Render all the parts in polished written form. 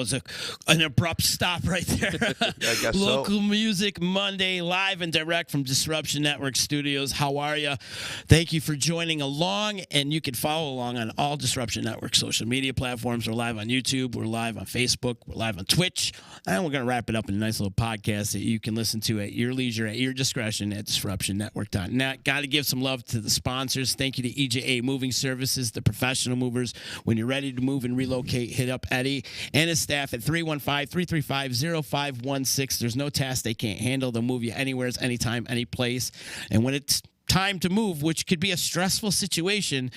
was an abrupt stop right there. I guess Local Music Monday, live and direct from Disruption Network Studios. How are you? Thank you for joining along, and you can follow along on all Disruption Network social media platforms. We're live on YouTube. We're live on Facebook. We're live on Twitch. And we're going to wrap it up in a nice little podcast that you can listen to at your leisure, at your discretion at disruptionnetwork.net. Got to give some love to the sponsors. Thank you to EJA Moving Services, the professional movers. When you're ready to move and relocate, hit up Eddie and his staff at 315-335-0516. There's no task they can't handle. They'll move you anywhere, anytime, any place. And when it's time to move, which could be a stressful situation,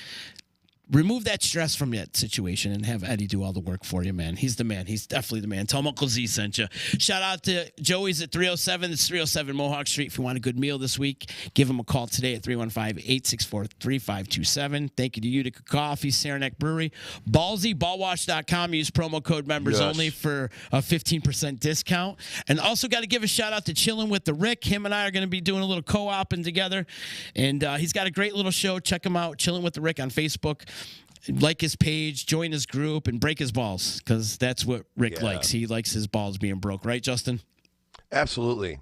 remove that stress from that situation and have Eddie do all the work for you, man. He's the man. He's definitely the man. Tell him Uncle Z sent you. Shout out to Joey's at 307. It's 307 Mohawk Street. If you want a good meal this week, give him a call today at 315-864-3527. Thank you to Utica Coffee, Saranac Brewery. Ballsy, ballwash.com. Use promo code members only for a 15% discount. And also got to give a shout out to Chillin' with the Rick. Him and I are going to be doing a little co-oping together. And he's got a great little show. Check him out. Chillin' with the Rick on Facebook. Like his page, join his group, and break his balls, because that's what Rick likes. He likes his balls being broke. Right, Justin? Absolutely.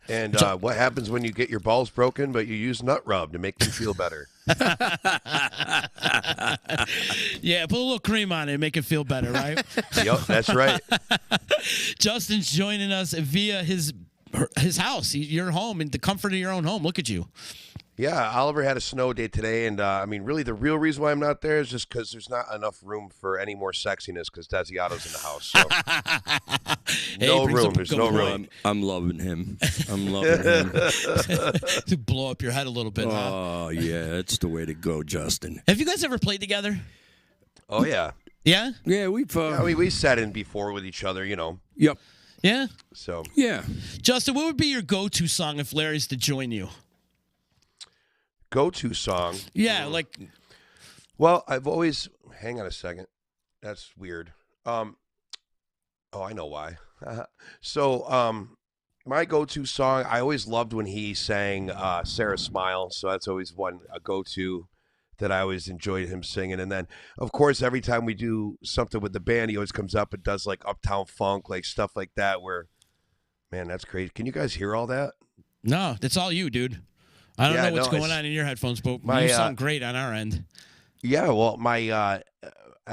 And what happens when you get your balls broken, but you use nut rub to make them feel better? Yeah, put a little cream on it and make it feel better, right? Yep, that's right. Justin's joining us via his house, your home, in the comfort of your own home. Look at you. Yeah, Oliver had a snow day today, and I mean, really, the real reason why I'm not there is just because there's not enough room for any more sexiness because Desiato's in the house. So no room. There's no room. I'm loving him. I'm loving him. To blow up your head a little bit. Oh, yeah, that's the way to go, Justin. Have you guys ever played together? Oh, yeah. Yeah? Yeah, we've... I mean, we sat in before with each other, you know. Yep. Yeah? So. Yeah. Justin, what would be your go-to song if Larry's to join you? Go-to song. Yeah, like. Well, I've always. Hang on a second. That's weird. Oh, I know why. So, my go-to song. I always loved when he sang "Sarah Smile," so that's always a go-to that I always enjoyed him singing. And then, of course, every time we do something with the band, he always comes up and does like Uptown Funk, like stuff like that. Where, man, that's crazy. Can you guys hear all that? No, that's all you, dude. I don't know what's going on in your headphones, but you sound great on our end. Yeah, well, my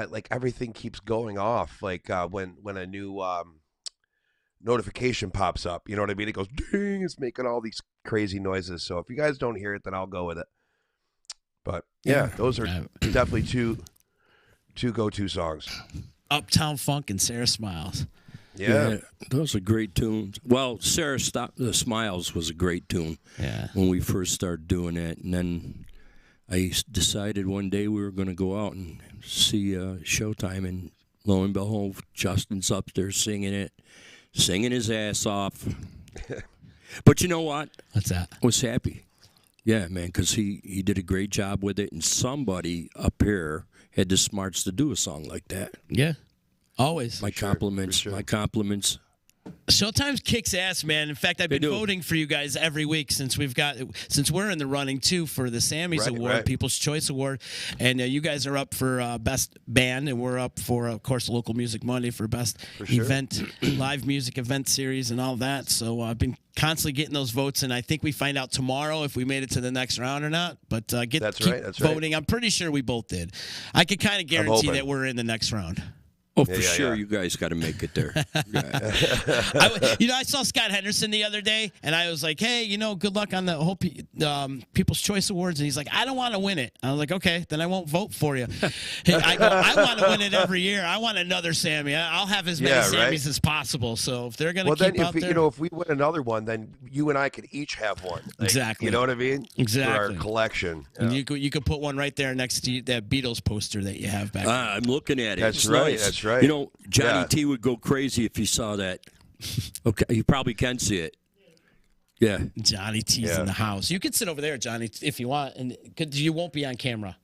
like everything keeps going off. Like when a new notification pops up, you know what I mean? It goes ding. It's making all these crazy noises. So if you guys don't hear it, then I'll go with it. But yeah, those are definitely two go-to songs. Uptown Funk and Sarah Smiles. Yeah, those are great tunes. Well, Sarah Smiles was a great tune. Yeah, when we first started doing that, and then I decided one day we were going to go out and see Showtime, and lo and behold, Justin's up there singing his ass off. But you know what? What's that? I was happy. Yeah, man, because he did a great job with it, and somebody up here had the smarts to do a song like that. Yeah. Always. My compliments. My compliments. Showtime's kicks ass, man. In fact, I've been voting for you guys every week since we're in the running too for the Sammys Award, People's Choice Award, and you guys are up for best band, and we're up for, of course, Local Music Monday for best event, live music event series, and all that. So I've been constantly getting those votes, and I think we find out tomorrow if we made it to the next round or not. But keep voting. I'm pretty sure we both did. I could kind of guarantee that we're in the next round. Oh, for sure, you guys got to make it there. I saw Scott Henderson the other day, and I was like, hey, good luck on the whole People's Choice Awards. And he's like, I don't want to win it. I was like, okay, then I won't vote for you. I want to win it every year. I want another Sammy. I'll have as many Sammys as possible. So if they're going to keep out there. If we win another one, then you and I could each have one. Exactly. You know what I mean? Exactly. For our collection. Yeah. And you could put one right there next to that Beatles poster that you have back I'm looking at it. That's right. Nice. That's right. Johnny T would go crazy if he saw that. Okay, you probably can see it. Yeah. Johnny T's in the house. You can sit over there, Johnny, if you want, and you won't be on camera.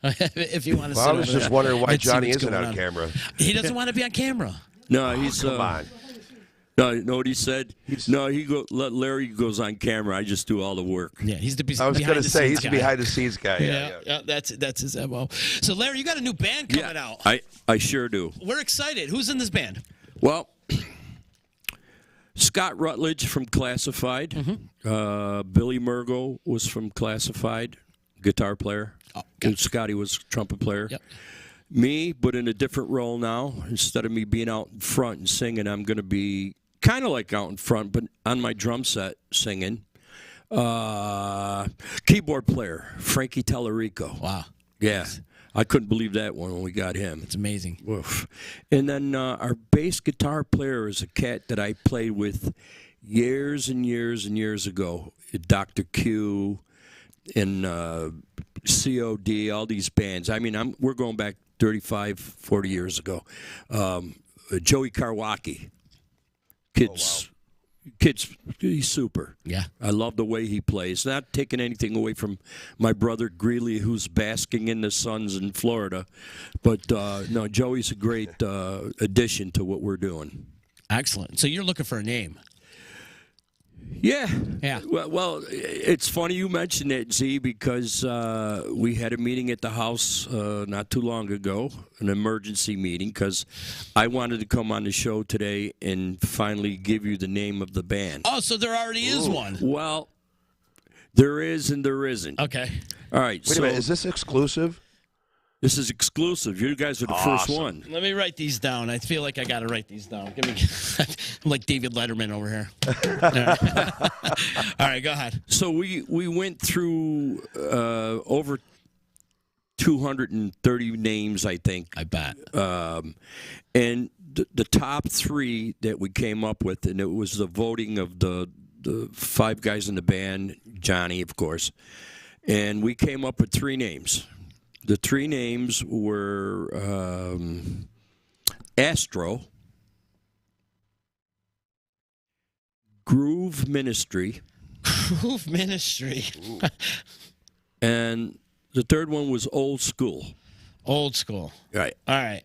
If you want to sit over there. I was just wondering why Johnny isn't on camera. He doesn't want to be on camera. No, he's come on. No, you know what he said? Let Larry goes on camera. I just do all the work. Yeah, he's the I was going to say, he's the behind-the-scenes guy. Yeah, that's his MO. So, Larry, you got a new band coming out. I sure do. We're excited. Who's in this band? Well, Scott Rutledge from Classified. Billy Murgo was from Classified, guitar player. Oh, And Scotty was trumpet player. Yep. Me, but in a different role now. Instead of me being out in front and singing, I'm going to be kind of like out in front, but on my drum set singing. Keyboard player, Frankie Tellerico. Wow. Yeah. I couldn't believe that one when we got him. It's amazing. Oof. And then our bass guitar player is a cat that I played with years and years and years ago. Dr. Q and COD, all these bands. I mean, we're going back 35, 40 years ago. Joey Karwacki. Kid's, he's super. Yeah. I love the way he plays. Not taking anything away from my brother Greeley, who's basking in the suns in Florida. But, no, Joey's a great addition to what we're doing. Excellent. So you're looking for a name. Yeah. Yeah. Well, it's funny you mentioned it, Z, because we had a meeting at the house not too long ago, an emergency meeting, because I wanted to come on the show today and finally give you the name of the band. Oh, so there already is one. Well, there is and there isn't. Okay. All right. Wait a minute. Is this exclusive? This is exclusive. You guys are the first one. Let me write these down. I feel like I got to write these down. Give me, I'm like David Letterman over here. All right, go ahead. So we went through over 230 names, I think. I bet. And the top three that we came up with, and it was the voting of the five guys in the band, Johnny, of course, and we came up with three names. The three names were Astro, Groove Ministry. Groove Ministry. And the third one was Old School. Old School. Right. All right.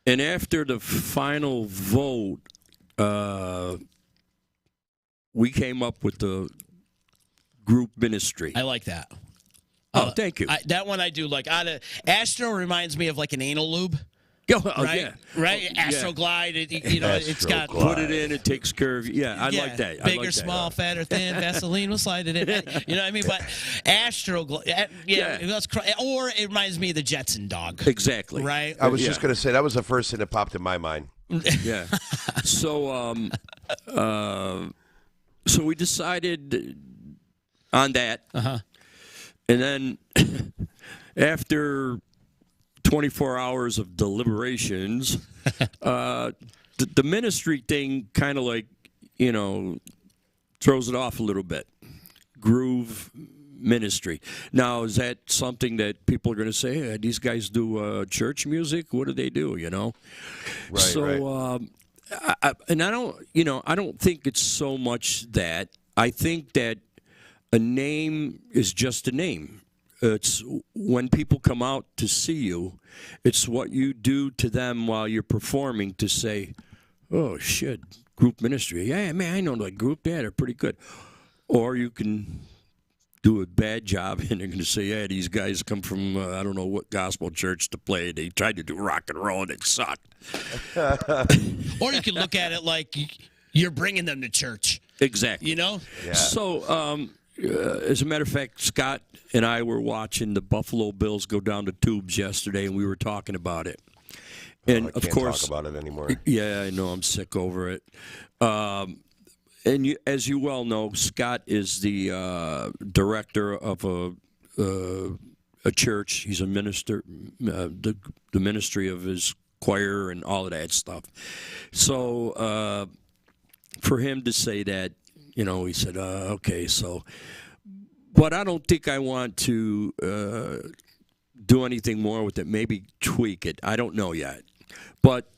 And after the final vote, we came up with the Group Ministry. I like that. Oh, thank you. That one I do like. Astro reminds me of like an anal lube. Oh, right? yeah. Right? Yeah. Astro Glide. It's got. Glide. Put it in, it takes care of you. Yeah, I like that. Bigger, I like small, that. fat, or thin. Vaseline will slide it in. You know what I mean? But Astro Glide. Or it reminds me of the Jetson dog. Exactly. Right? I was just going to say that was the first thing that popped in my mind. Yeah. So, so we decided on that. Uh-huh. And then after 24 hours of deliberations, the ministry thing kind of like, throws it off a little bit. Groove Ministry. Now, is that something that people are going to say, hey, these guys do church music? What do they do, Right, so, right. I don't think it's so much that. I think that a name is just a name. It's when people come out to see you, it's what you do to them while you're performing to say, oh, shit, Group Ministry. Yeah, man, I know that group. Yeah, they're pretty good. Or you can do a bad job and they're going to say, yeah, these guys come from, I don't know what gospel church to play. They tried to do rock and roll and it sucked. Or you can look at it like you're bringing them to church. Exactly. Yeah. So, as a matter of fact, Scott and I were watching the Buffalo Bills go down the tubes yesterday, and we were talking about it. And I of can't course, talk about it anymore. Yeah, I know. I'm sick over it. And as you well know, Scott is the director of a church. He's a minister, the ministry of his choir and all of that stuff. So for him to say that, he said, okay, so. But I don't think I want to do anything more with it. Maybe tweak it. I don't know yet. But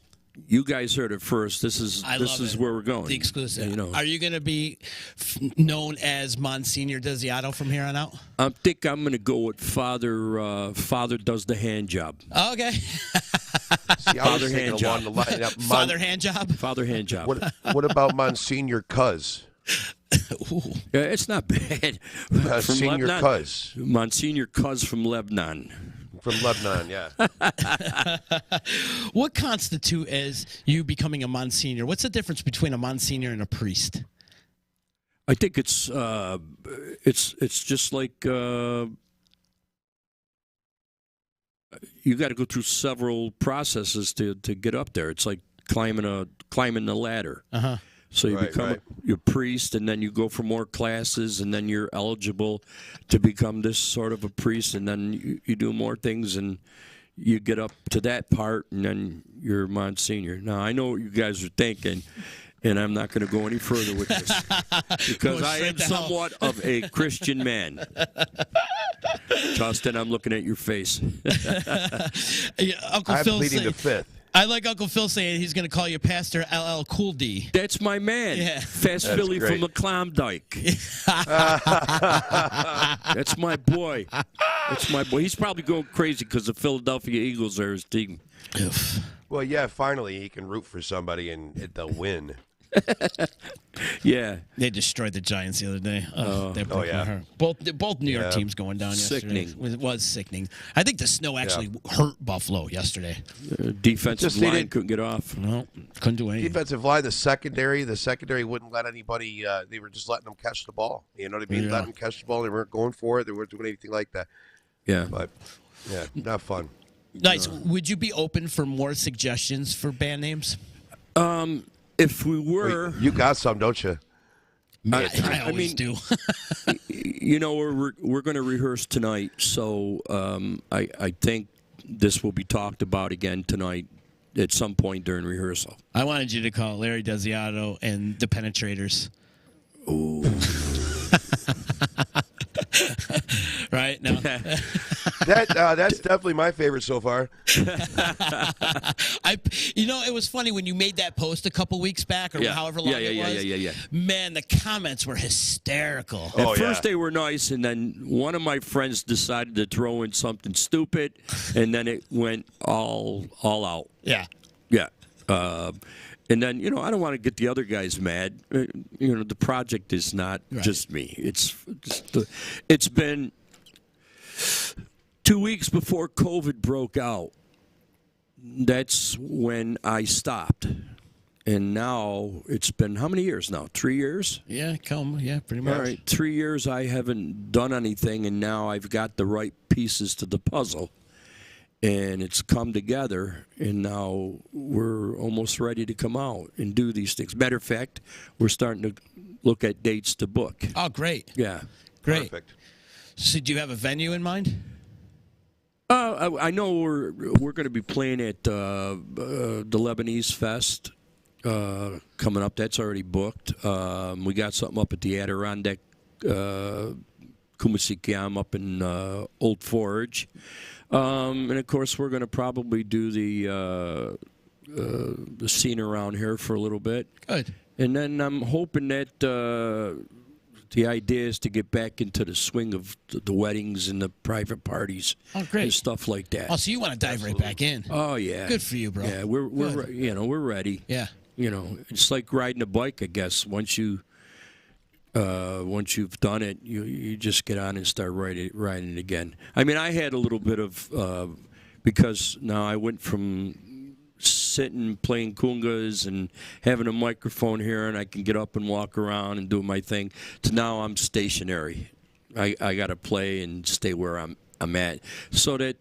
you guys heard it first. This is where we're going. The exclusive. Are you going to be known as Monsignor Desiato from here on out? I think I'm going to go with Father. Father does the hand job. Oh, okay. See, I was thinking along the line. Father hand job. Father hand job. What about Monsignor Cuz? Yeah, it's not bad. Senior Cuz. Monsignor Cuz from Lebanon. from Lebanon, yeah. What constitute as you becoming a Monsignor? What's the difference between a Monsignor and a priest? I think it's just like you got to go through several processes to get up there. It's like climbing the ladder. Uh-huh. So you become a priest, and then you go for more classes, and then you're eligible to become this sort of a priest, and then you do more things, and you get up to that part, and then you're Monsignor. Now, I know what you guys are thinking, and I'm not going to go any further with this, because I am somewhat of a Christian man. Justin, I'm looking at your face. Uncle I'm Phil pleading the fifth. I like Uncle Phil saying he's going to call you Pastor LL Cool D. That's my man. Yeah. Fast Philly great. from the Klondike. That's my boy. That's my boy. He's probably going crazy because the Philadelphia Eagles are his team. Well, yeah, finally he can root for somebody and they'll win. Yeah. They destroyed the Giants the other day. They broke yeah. my heart. Both New York teams going down Sickening. yesterday. It was sickening. I think the snow actually hurt Buffalo yesterday. Defensive line couldn't get off. No, couldn't do anything. Defensive line, the secondary wouldn't let anybody. They were just letting them catch the ball. You know what I mean? Yeah. Letting them catch the ball. They weren't going for it. They weren't doing anything like that. Yeah. But yeah, not fun. Nice. Would you be open for more suggestions for band names? If we were, Wait, you got some, don't you? I always do. you know, we're going to rehearse tonight, so I think this will be talked about again tonight at some point during rehearsal. I wanted you to call Larry Desiato and the Penetrators. Ooh. Right? No. That's definitely my favorite so far. It was funny when you made that post a couple weeks back or however long it was. Yeah. Man, the comments were hysterical. At first they were nice, and then one of my friends decided to throw in something stupid, and then it went all out. Yeah. Yeah. And then, I don't want to get the other guys mad. The project is not just me. It's been 2 weeks before COVID broke out. That's when I stopped. And now it's been how many years now? 3 years? Yeah, pretty much. All right, 3 years I haven't done anything, and now I've got the right pieces to the puzzle. And it's come together, and now we're almost ready to come out and do these things. Matter of fact, we're starting to look at dates to book. Oh, great. Yeah. Great. Perfect. So do you have a venue in mind? I know we're going to be playing at the Lebanese Fest coming up. That's already booked. We got something up at the Adirondack Kumasikiam up in Old Forge. And of course, we're going to probably do the scene around here for a little bit. Good. And then I'm hoping that the idea is to get back into the swing of the weddings and the private parties. Oh, great. And stuff like that. Oh, so you want to dive right back in? Oh yeah. Good for you, bro. Yeah, we're ready. Yeah. It's like riding a bike, I guess. Once you've done it, you just get on and start riding it again. I mean, I had a little bit of because now I went from sitting playing congas and having a microphone here, and I can get up and walk around and do my thing, to now I'm stationary. I got to play and stay where I'm at, so that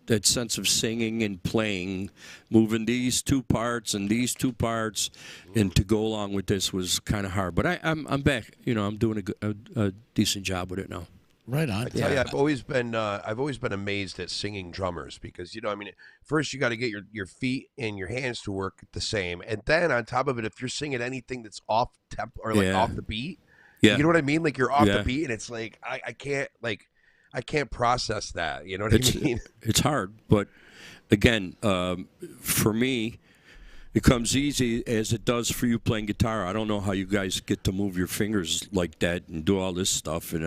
that sense of singing and playing, moving these two parts and these two parts, and to go along with this was kind of hard. But I'm back. I'm doing a decent job with it now. Right on. I tell you, I've always been amazed at singing drummers because first you got to get your feet and your hands to work the same, and then on top of it, if you're singing anything that's off tempo or off the beat, you know what I mean? Like you're off the beat, and it's like I can't process that. You know what I mean? It's hard, but again, for me, it comes easy as it does for you playing guitar. I don't know how you guys get to move your fingers like that and do all this stuff, and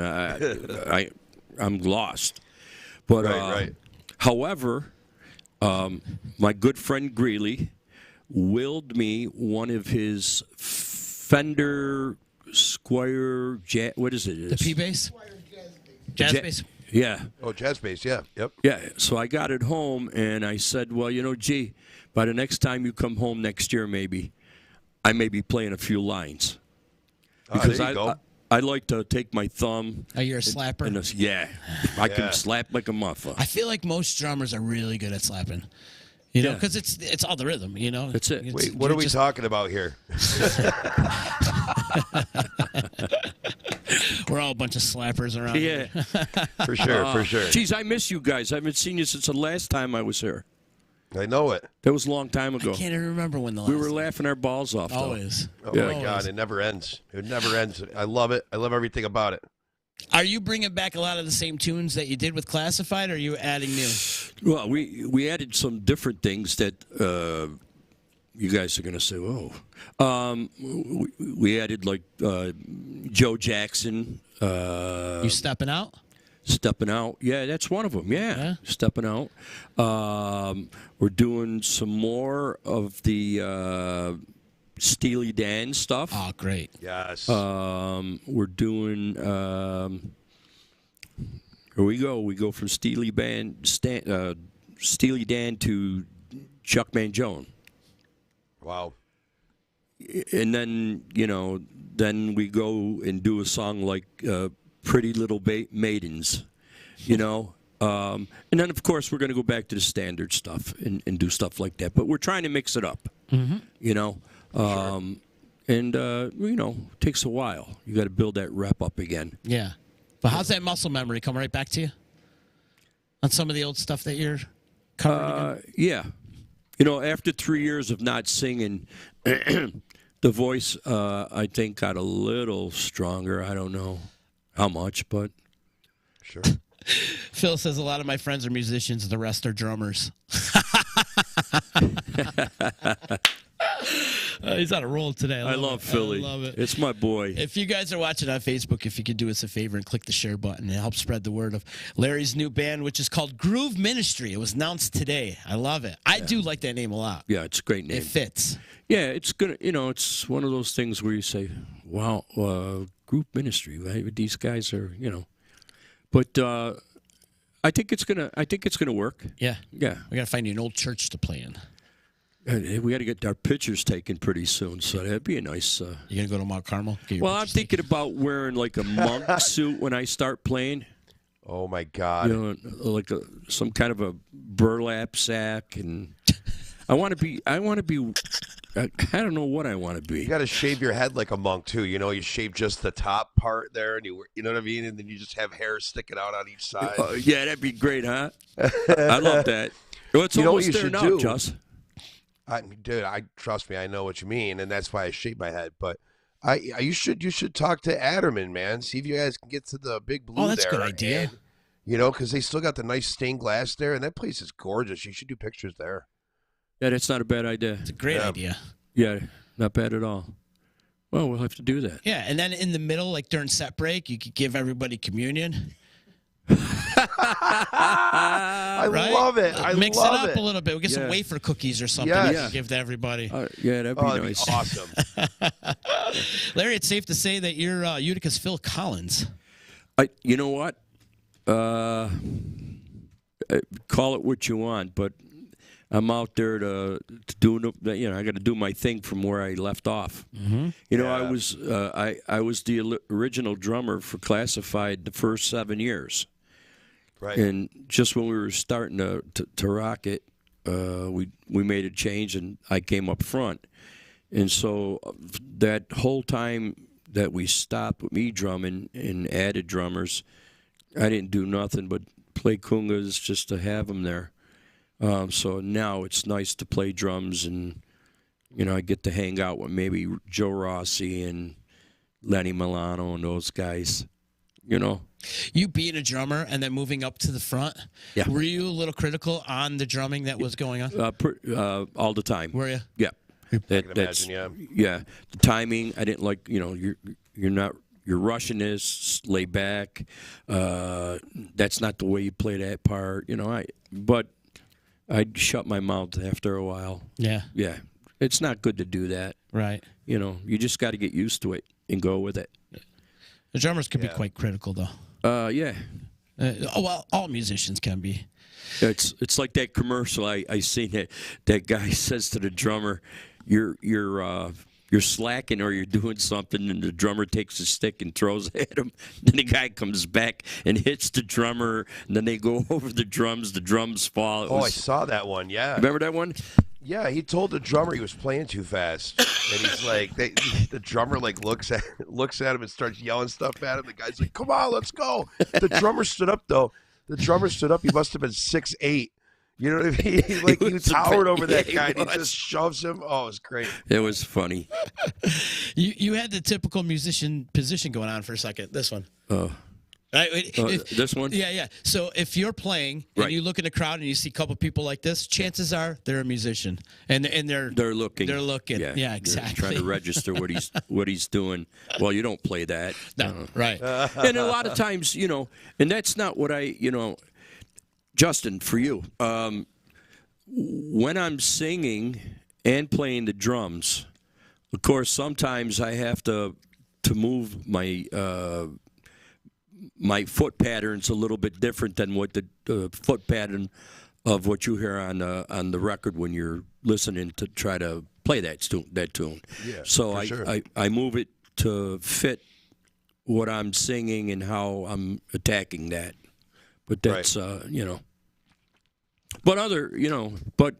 I'm lost. But right. However, my good friend Greeley willed me one of his Fender Squire. What is it? The P bass. Jazz bass. Yeah. Oh, jazz bass. Yeah. Yep. Yeah. So I got it home, and I said, well, gee, by the next time you come home next year, maybe I may be playing a few lines. Because there you go. I like to take my thumb. Oh, you're a slapper? I can slap like a motherfucker. I feel like most drummers are really good at slapping. You know, because it's all the rhythm, That's it. Wait, what are we talking about here? We're all a bunch of slappers around here. For sure. Geez, I miss you guys. I haven't seen you since the last time I was here. I know it. That was a long time ago. I can't even remember when the last We were laughing our balls off, though. Always. Oh, my God. It never ends. It never ends. I love it. I love everything about it. Are you bringing back a lot of the same tunes that you did with Classified, or are you adding new? Well, we added some different things that you guys are going to say, oh. We added, like, Joe Jackson. You stepping out? Stepping Out. Yeah, that's one of them. Yeah. Stepping Out. We're doing some more of the Steely Dan stuff. Oh, great. Yes. We're doing. Here we go. We go from Steely Dan to Chuck Mangione. Wow. And then, then we go and do a song like Pretty Little Maidens, and then, of course, we're going to go back to the standard stuff and do stuff like that. But we're trying to mix it up, Sure. And, it takes a while. You got to build that rep up again. Yeah. But how's that muscle memory come right back to you on some of the old stuff that you're covering again? Yeah. After 3 years of not singing, the voice, I think, got a little stronger. I don't know how much, but sure. Phil says a lot of my friends are musicians, the rest are drummers. He's on a roll today. I love Philly. I love it. It's my boy. If you guys are watching on Facebook, if you could do us a favor and click the share button, it helps spread the word of Larry's new band, which is called Groove Ministry. It was announced today. I love it. I do like that name a lot. Yeah, it's a great name. It fits. Yeah, it's gonna. It's one of those things where you say, "Wow, Group Ministry." Right? These guys are, But I think it's gonna work. Yeah. Yeah. We got to find you an old church to play in. We got to get our pictures taken pretty soon, so that'd be a nice. You gonna go to Mount Carmel? Well, I'm thinking about wearing like a monk suit when I start playing. Oh my God! Like some kind of a burlap sack, and I want to be. I don't know what I want to be. You got to shave your head like a monk too. You shave just the top part there, and you know what I mean, and then you just have hair sticking out on each side. Yeah, that'd be great, huh? I love that. Well, it's almost there now, Joss. Dude, trust me, I know what you mean, and that's why I shave my head. But you should talk to Adderman, man. See if you guys can get to the Big Blue. Oh, that's there, a good idea. And, because they still got the nice stained glass there, and that place is gorgeous. You should do pictures there. Yeah, that's not a bad idea. It's a great idea. Yeah, not bad at all. Well, we'll have to do that. Yeah, and then in the middle, like during set break, you could give everybody communion. I love it. Mix it up a little bit. We'll get some wafer cookies or something to give to everybody. Yeah, that'd be nice. Be awesome. Larry, it's safe to say that you're Utica's Phil Collins. You know what? Call it what you want, but I'm out there to do. I got to do my thing from where I left off. Mm-hmm. I was the original drummer for Classified the first 7 years. Right. And just when we were starting to rock it, we made a change, and I came up front. And so that whole time that we stopped with me drumming and added drummers, I didn't do nothing but play congas just to have them there. So now it's nice to play drums, and I get to hang out with maybe Joe Rossi and Lenny Milano and those guys. You being a drummer and then moving up to the front, were you a little critical on the drumming that was going on? All the time. Were you? Yeah. I can imagine, yeah. The timing, I didn't like. You're rushing this, lay back. That's not the way you play that part. But I'd shut my mouth after a while. Yeah. Yeah. It's not good to do that. Right. You just got to get used to it and go with it. The drummers could be quite critical, though. Yeah. Well, all musicians can be. It's like that commercial I seen that guy says to the drummer, you're slacking or you're doing something, and the drummer takes a stick and throws it at him. Then the guy comes back and hits the drummer, and then they go over the drums fall. I saw that one, yeah. Remember that one? Yeah, he told the drummer he was playing too fast, and he's like, the drummer like looks at him and starts yelling stuff at him. The guy's like, "Come on, let's go." The drummer stood up though. The drummer stood up. He must have been 6'8". You know what I mean? He towered over that guy, and he just shoves him. Oh, it was great. It was funny. You had the typical musician position going on for a second. This one. Right? This one? Yeah. So if you're playing and you look in the crowd and you see a couple people like this, chances are they're a musician, and they're looking. They're looking. Yeah, exactly. They're trying to register what he's doing. Well, you don't play that. No, right. And a lot of times, and that's not what Justin, for you, when I'm singing and playing the drums, of course, sometimes I have to move my foot pattern's a little bit different than what the foot pattern of what you hear on the record when you're listening to try to play that tune. Yeah, so sure. I move it to fit what I'm singing and how I'm attacking that. But that's But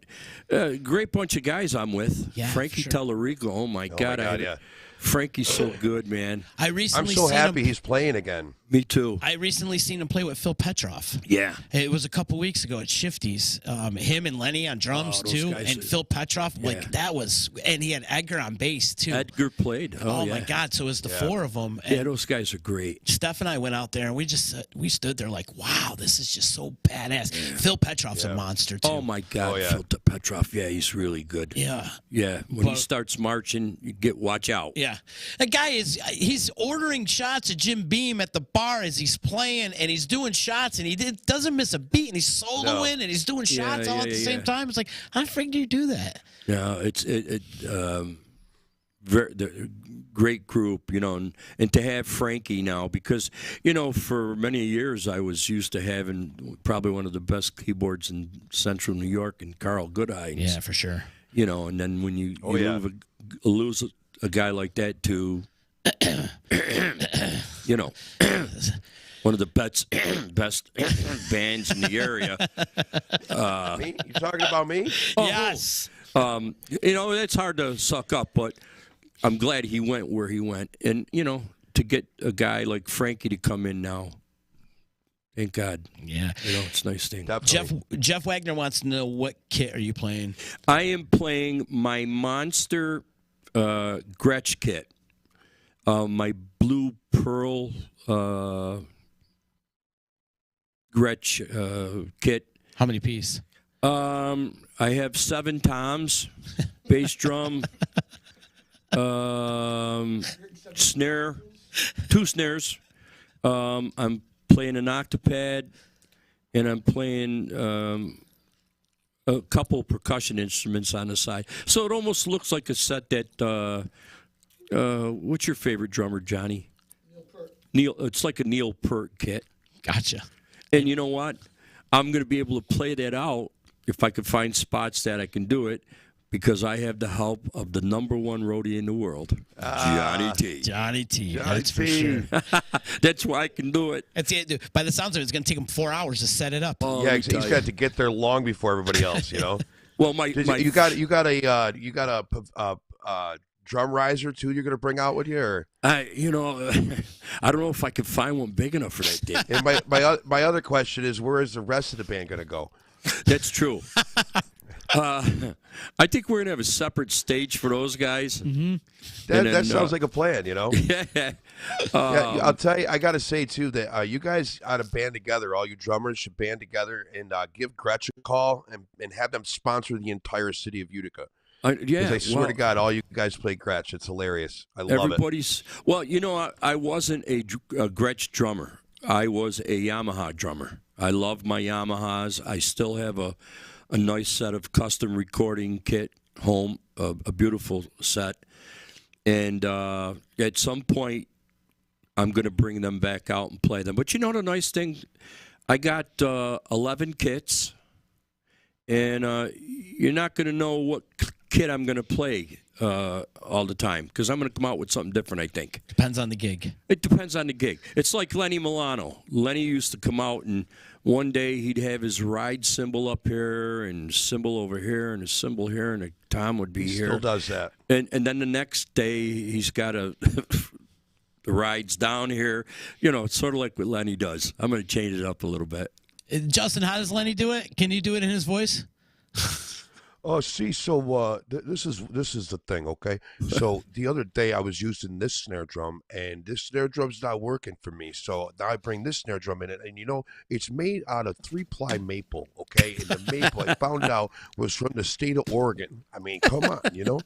great bunch of guys I'm with. Yeah, Frankie sure. Tellerico. Oh my God, yeah. Frankie's so good, man. I'm so happy he's playing again. Me too. I recently seen him play with Phil Petroff. Yeah. It was a couple weeks ago at Shifty's. Him and Lenny on drums, too. And Phil Petroff, that was... And he had Edgar on bass, too. Edgar played. Oh, my God. So it was the four of them. And those guys are great. Steph and I went out there, and we stood there like, wow, this is just so badass. Yeah. Phil Petroff's a monster, too. Oh, my God. Phil Petroff, he's really good. Yeah. Yeah. When he starts marching, watch out. Yeah. The guy he's ordering shots at Jim Beam at the bar as he's playing, and he's doing shots, and he doesn't miss a beat, and he's soloing, and he's doing shots all at the same time. It's like, how the frig do you do that? Yeah, it's very great group, and to have Frankie now, because, for many years I was used to having probably one of the best keyboards in Central New York, and Carl Goodhines. Yeah, for sure. And then when you lose a guy like that to, one of the best bands in the area. Me? You talking about me? Yes. It's hard to suck up, but I'm glad he went where he went. And, to get a guy like Frankie to come in now, thank God. Yeah. It's a nice thing. Jeff Wagner wants to know, what kit are you playing? I am playing my Monster Gretsch kit. My Blue Pearl Gretsch kit. How many piece? I have 7 toms, bass drum, snare, 2 snares. I'm playing an octopad, and I'm playing a couple percussion instruments on the side. So it almost looks like a set that, what's your favorite drummer, Johnny? Neil Peart. It's like a Neil Peart kit. Gotcha. And you know what? I'm going to be able to play that out if I can find spots that I can do it, because I have the help of the #1 roadie in the world, Johnny T. Johnny T. That's for sure. That's why I can do it. That's it. Dude. By the sounds of it, it's going to take him 4 hours to set it up. Yeah, he's got to get there long before everybody else. Well, you got a drum riser too. You're going to bring out with you, or? I don't know if I can find one big enough for that thing. And my other question is, where is the rest of the band going to go? That's true. I think we're gonna have a separate stage for those guys. Mm-hmm. That sounds like a plan, Yeah. I'll tell you. I got to say too that you guys ought to band together. All you drummers should band together and give Gretsch a call and have them sponsor the entire city of Utica. Yeah, I swear to God, all you guys play Gretsch. It's hilarious. I love it. Well, I wasn't a Gretsch drummer. I was a Yamaha drummer. I love my Yamahas. I still have a nice set of custom recording kit home, a beautiful set. And at some point, I'm going to bring them back out and play them. But the nice thing, I got 11 kits, and you're not going to know what kit I'm going to play all the time because I'm going to come out with something different, I think. Depends on the gig. It depends on the gig. It's like Lenny Milano. Lenny used to come out, and one day he'd have his ride cymbal up here and cymbal over here and a cymbal here, and a tom would be here. Still does that. And then the next day he's got the rides down here. You know, it's sort of like what Lenny does. I'm going to change it up a little bit. Justin, how does Lenny do it? Can you do it in his voice? Oh, see, so this is the thing, okay? So the other day I was using this snare drum, and this snare drum's not working for me. So now I bring this snare drum in, and you know, it's made out of 3-ply maple, okay? And the maple I found out was from the state of Oregon. I mean, come on, you know?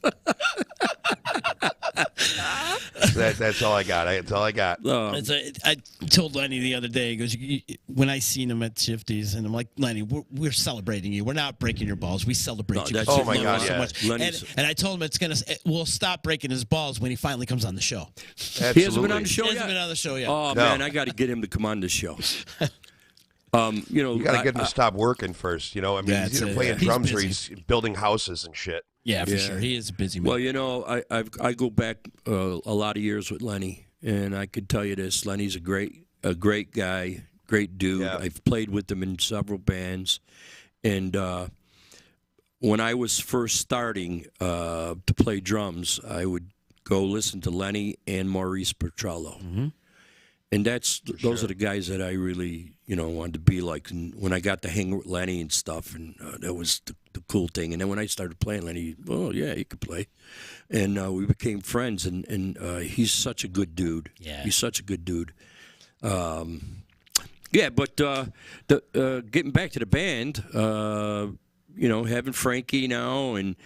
That's all I got. That's all I got. I told Lenny the other day, he goes, when I seen him at Shifty's, and I'm like, Lenny, we're celebrating you. We're not breaking your balls. We celebrate you. That's oh my God, so yeah. much. And I told him we'll stop breaking his balls when he finally comes on the show. Absolutely. He hasn't been on the show He yet? hasn't been on the show yet. Oh, No. man, I got to get him to come on the show. You know, You got to get him to stop working first, you know? I mean, That's he's either it. playing He's drums or busy. he's building houses and shit. Yeah, for Yeah. sure. He is a busy man. well, you know, I go back a lot of years with Lenny, and I could tell you this: Lenny's a great guy, great dude. Yeah. I've played with him in several bands, and when I was first starting to play drums, I would go listen to Lenny and Maurice Petrello. Mm-hmm. And those are the guys that I really, you know, wanted to be like. And when I got to hang with Lenny and stuff, and that was the cool thing. And then when I started playing Lenny, oh yeah, he could play, and we became friends. And he's such a good dude. Yeah. He's such a good dude. Yeah, but getting back to the band, you know, having Frankie now and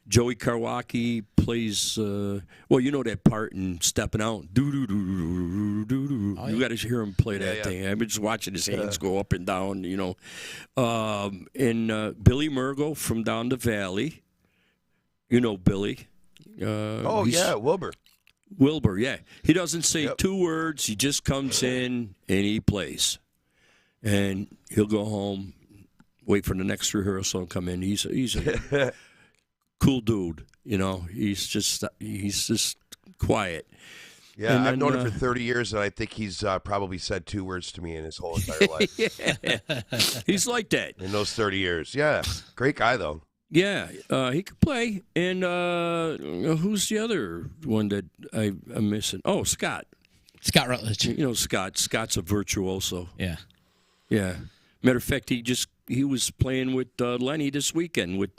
Joey Karwacki plays, well, you know that part in Stepping Out. Do-do-do-do-do-do-do. Oh, You yeah. got to hear him play that yeah. thing. I've been just watching his hands go up and down, you know. And Billy Murgo from down the valley. You know Billy. Oh, He's- yeah, Wilbur. Wilbur, yeah. He doesn't say Yep. 2 words. He just comes in and he plays. And he'll go home, wait for the next rehearsal and come in. He's a cool dude, you know. He's just quiet. Yeah, And I've then, known him for 30 years, and I think he's probably said 2 words to me in his whole entire life. Yeah. He's like that. In those 30 years. Yeah, great guy, though. Yeah, he could play. And who's the other one that I'm missing? Oh, Scott. Scott Rutledge. You know Scott. Scott's a virtuoso. Yeah. Yeah. Matter of fact, he was playing with Lenny this weekend with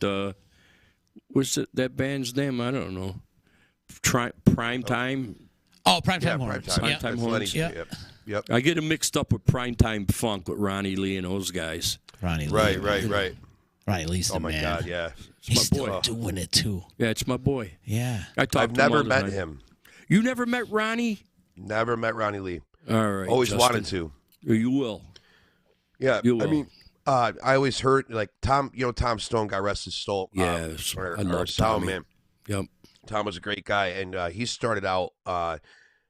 what's that band's name? I don't know. Prime Time. Oh, Primetime Yeah, Horns. Primetime. Yeah. Primetime That's Horns. Lenny's- Yeah. Yep. I get him mixed up with Primetime Funk with Ronnie Lee and those guys. Ronnie Lee. Right. Ronnie Lee's the Oh, my man. God, yeah. He's my still boy. doing it, too. Yeah, it's my boy. Yeah. I talk I've to him all never the met time. him. You never met Ronnie? Never met Ronnie Lee. All right. Always Justin. wanted to. You will. Yeah, You I will. mean, I always heard, like, Tom Stone, God rest his soul. Yes, our I love sound Tommy. man. Yep. Tom was a great guy, and he started out,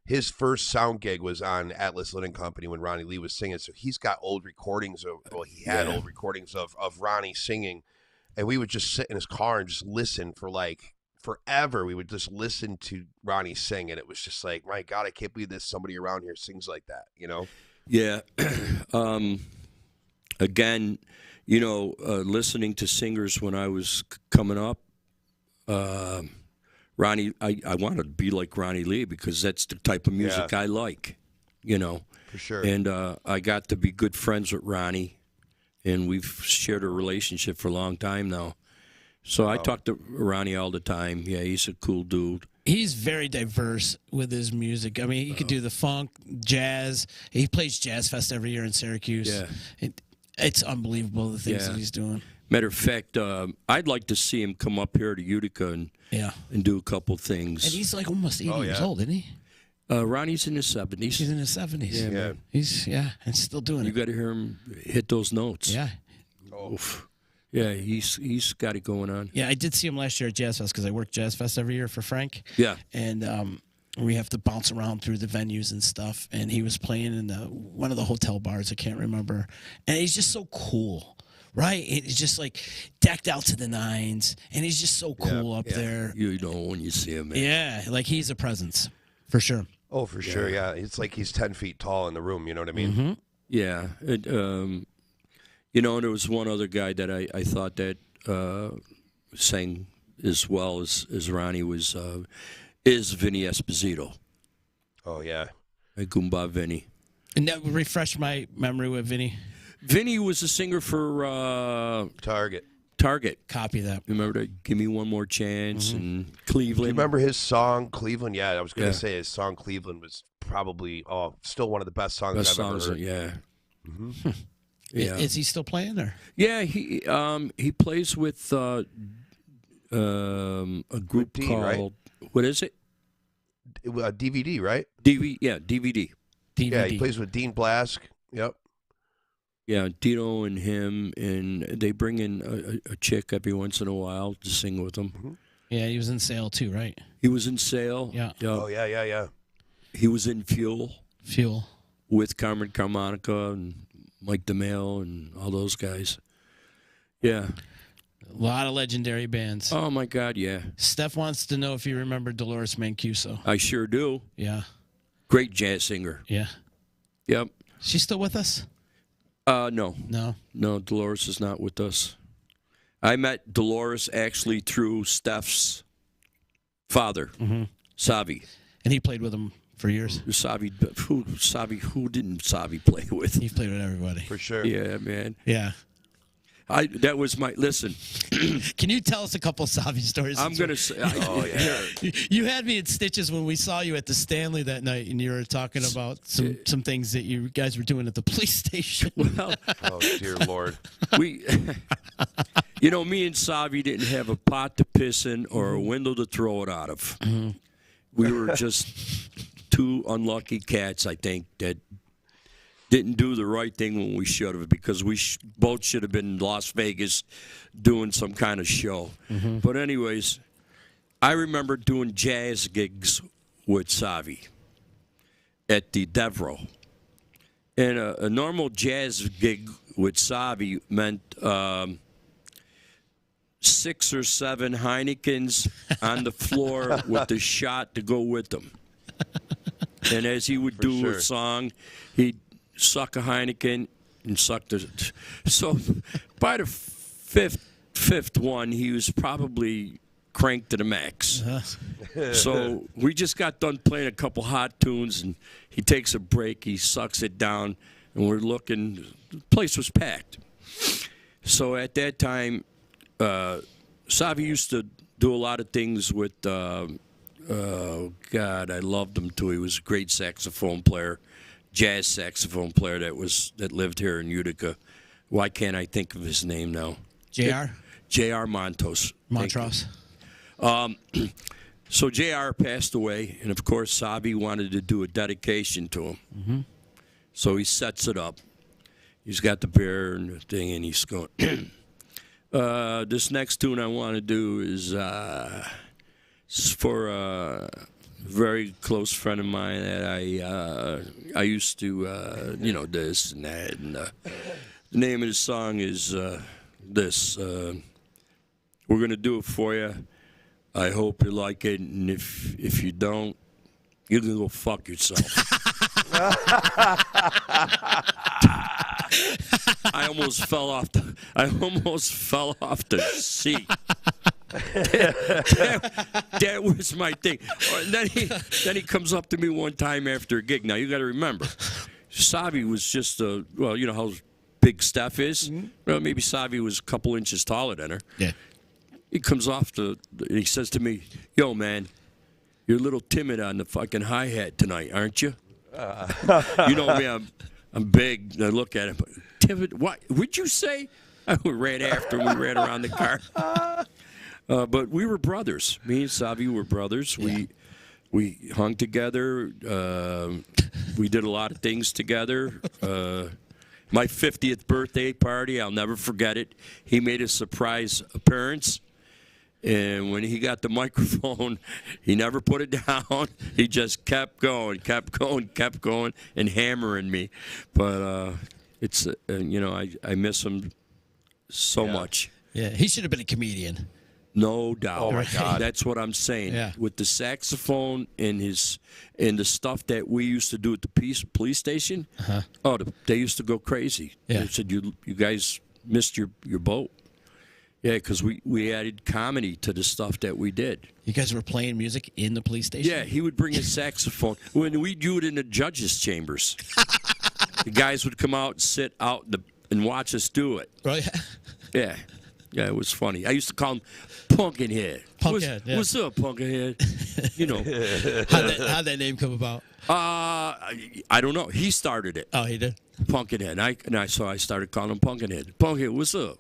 his first sound gig was on Atlas Linen Company when Ronnie Lee was singing, so he's got old recordings he had Yeah. old recordings of Ronnie singing, and we would just sit in his car and just listen for, like, forever. We would just listen to Ronnie sing, and it was just like, my God, I can't believe there's somebody around here sings like that, you know? Yeah. Again, you know, listening to singers when I was coming up, Ronnie, I wanted to be like Ronnie Lee because that's the type of music I like, you know. For sure. And I got to be good friends with Ronnie, and we've shared a relationship for a long time now. So I talk to Ronnie all the time. Yeah, he's a cool dude. He's very diverse with his music. I mean, he could do the funk, jazz. He plays Jazz Fest every year in Syracuse. Yeah. It's unbelievable the things Yeah. that he's doing. Matter of fact, I'd like to see him come up here to Utica and do a couple things. And he's like almost 80 years old, isn't he? Ronnie's in his 70s. He's in his 70s. Yeah, Yeah. man. He's, and still doing You it. got to hear him hit those notes. Yeah. Oof. Yeah, he's got it going on. Yeah, I did see him last year at Jazz Fest because I work Jazz Fest every year for Frank. Yeah. And We have to bounce around through the venues and stuff. And he was playing in one of the hotel bars. I can't remember. And he's just so cool, right? He's just like decked out to the nines. And he's just so cool up there. You know when you see him. Man. Yeah, like he's a presence for sure. Oh, for sure. Yeah, it's like he's 10 feet tall in the room. You know what I mean? Mm-hmm. Yeah. You know, there was one other guy that I thought that sang as well as Ronnie is Vinny Esposito. Oh, yeah. Goomba Vinny. And that refreshed my memory with Vinny. Vinny was a singer for Target. Copy that. Remember that? Give Me One More Chance and Cleveland. Do you remember his song Cleveland? Yeah, I was going to say his song Cleveland was probably still one of the best songs I've ever heard. Yeah. Mm-hmm. Yeah. Is he still playing there? Yeah, he plays with a group Dean, called what is it? DVD, right? DVD. DVD. Yeah, he plays with Dean Blask. Yep. Yeah, Dino and him, and they bring in a chick every once in a while to sing with them. Mm-hmm. Yeah, he was in Sale too, right? He was in Sale. Yeah. Oh, yeah. He was in Fuel with Carmen Carmonica and Mike DeMail and all those guys. Yeah. A lot of legendary bands. Oh, my God, yeah. Steph wants to know if you remember Dolores Mancuso. I sure do. Yeah. Great jazz singer. Yeah. Yep. She's still with us? No. No, Dolores is not with us. I met Dolores actually through Steph's father, Savi. And he played with him for years. Savi, who didn't Savi play with? He played with everybody. For sure. Yeah, man. Yeah. That was my listen. Can you tell us a couple Savi stories? I'm gonna say. Oh yeah. You had me in stitches when we saw you at the Stanley that night, and you were talking about some things that you guys were doing at the police station. Well, oh dear Lord. Me and Savi didn't have a pot to piss in or a window to throw it out of. Mm-hmm. We were just two unlucky cats, I think, that didn't do the right thing when we should have, because we both should have been in Las Vegas doing some kind of show. Mm-hmm. But anyways, I remember doing jazz gigs with Savi at the Devro. And a normal jazz gig with Savi meant 6 or 7 Heinekens on the floor with the shot to go with them. And as he would do a song, he'd suck a Heineken and suck the. So by the fifth one, he was probably cranked to the max. So we just got done playing a couple hot tunes, and he takes a break. He sucks it down, and we're looking. The place was packed. So at that time, Savi used to do a lot of things with. Oh God, I loved him too. He was a great saxophone player. Jazz saxophone player that lived here in Utica. Why can't I think of his name now? J.R. Montrose. So J.R. passed away, and of course Savi wanted to do a dedication to him. Mm-hmm. So he sets it up. He's got the beer and the thing, and he's going, this next tune I want to do is for a very close friend of mine that I used to, this and that. And the name of the song is this. We're going to do it for you. I hope you like it, and if you don't, you can go fuck yourself. I almost fell off the seat. that was my thing. And then he comes up to me one time after a gig. Now you got to remember, Savi was just you know how big Steph is. Mm-hmm. Well, maybe Savi was a couple inches taller than her. Yeah. He comes off he says to me, "Yo, man, you're a little timid on the fucking hi-hat tonight, aren't you?" You know me, I'm big. And I look at him, timid. What would you say? I ran after him. We ran around the car. But we were brothers. Me and Savi were brothers. Yeah. We hung together. We did a lot of things together. My 50th birthday party, I'll never forget it. He made a surprise appearance. And when he got the microphone, he never put it down. He just kept going, and hammering me. But it's I miss him so much. Yeah, he should have been a comedian. No doubt. Oh my God. That's what I'm saying. Yeah. With the saxophone and the stuff that we used to do at the police station, they used to go crazy. Yeah. They said you guys missed your boat. Yeah, because we added comedy to the stuff that we did. You guys were playing music in the police station? Yeah, he would bring his saxophone. When we do it in the judges' chambers, the guys would come out and sit out and watch us do it. Right. Yeah. Yeah, it was funny. I used to call him Pumpkinhead. Pumpkinhead, What's up, Pumpkinhead? How'd that name come about? I don't know. He started it. Oh, he did? Pumpkinhead. So I started calling him Pumpkinhead. Pumpkinhead, what's up?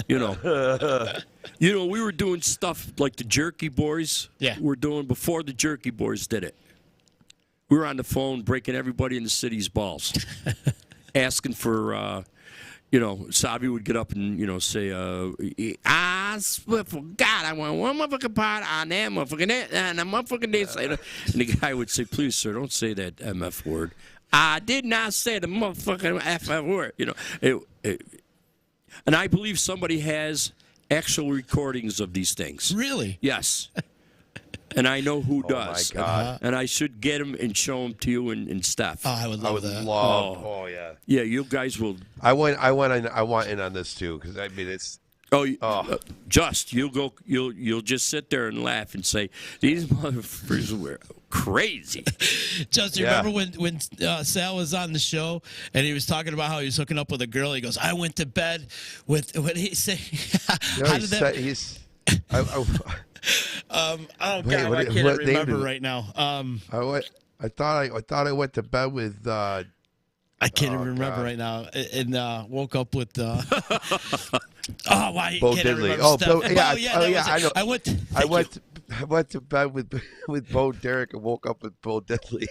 We were doing stuff like the Jerky Boys were doing before the Jerky Boys did it. We were on the phone breaking everybody in the city's balls, asking for... Savi would get up and, say, I swear for God, I want one motherfucking pot on that motherfucking that, and a motherfucking this. And the guy would say, please, sir, don't say that MF word. I did not say the motherfucking FF word. And I believe somebody has actual recordings of these things. Really? Yes. And I know who does. Oh, my God. And I should get them and show them to you and Steph. Oh, I would love that. Oh, yeah. Yeah, you guys will. I want in on this too because I mean it's. You'll just sit there and laugh and say these motherfuckers were crazy. Justin, remember when Sal was on the show and he was talking about how he was hooking up with a girl? He goes, "I went to bed with." What did he say? I can't remember right now. I thought I went to bed with. I can't even remember right now, and woke up with. Why? Bo Can't Diddley. remember I know. I went to bed with Bo Derek and woke up with Bo Diddley.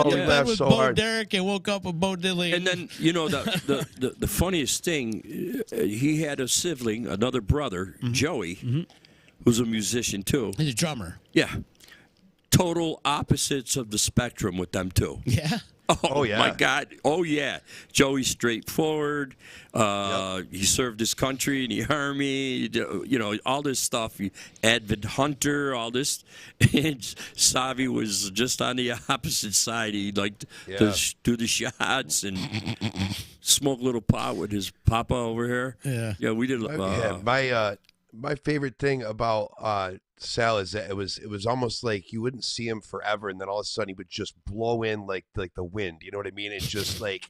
We laughed so Bo hard. Derek and woke up with Bo Diddley. And then the funniest thing, he had a sibling, another brother, Joey, who's a musician too. He's a drummer. Yeah, total opposites of the spectrum with them too. Yeah. Oh, yeah. My God! Oh yeah, Joey's straightforward. He served his country in the army. All this stuff. Avid hunter, all this. And Savi was just on the opposite side. He liked to do the shots and smoke a little pot with his papa over here. Yeah. Yeah, we did. My favorite thing about Sal is that it was almost like you wouldn't see him forever, and then all of a sudden he would just blow in like the wind. You know what I mean? It's just like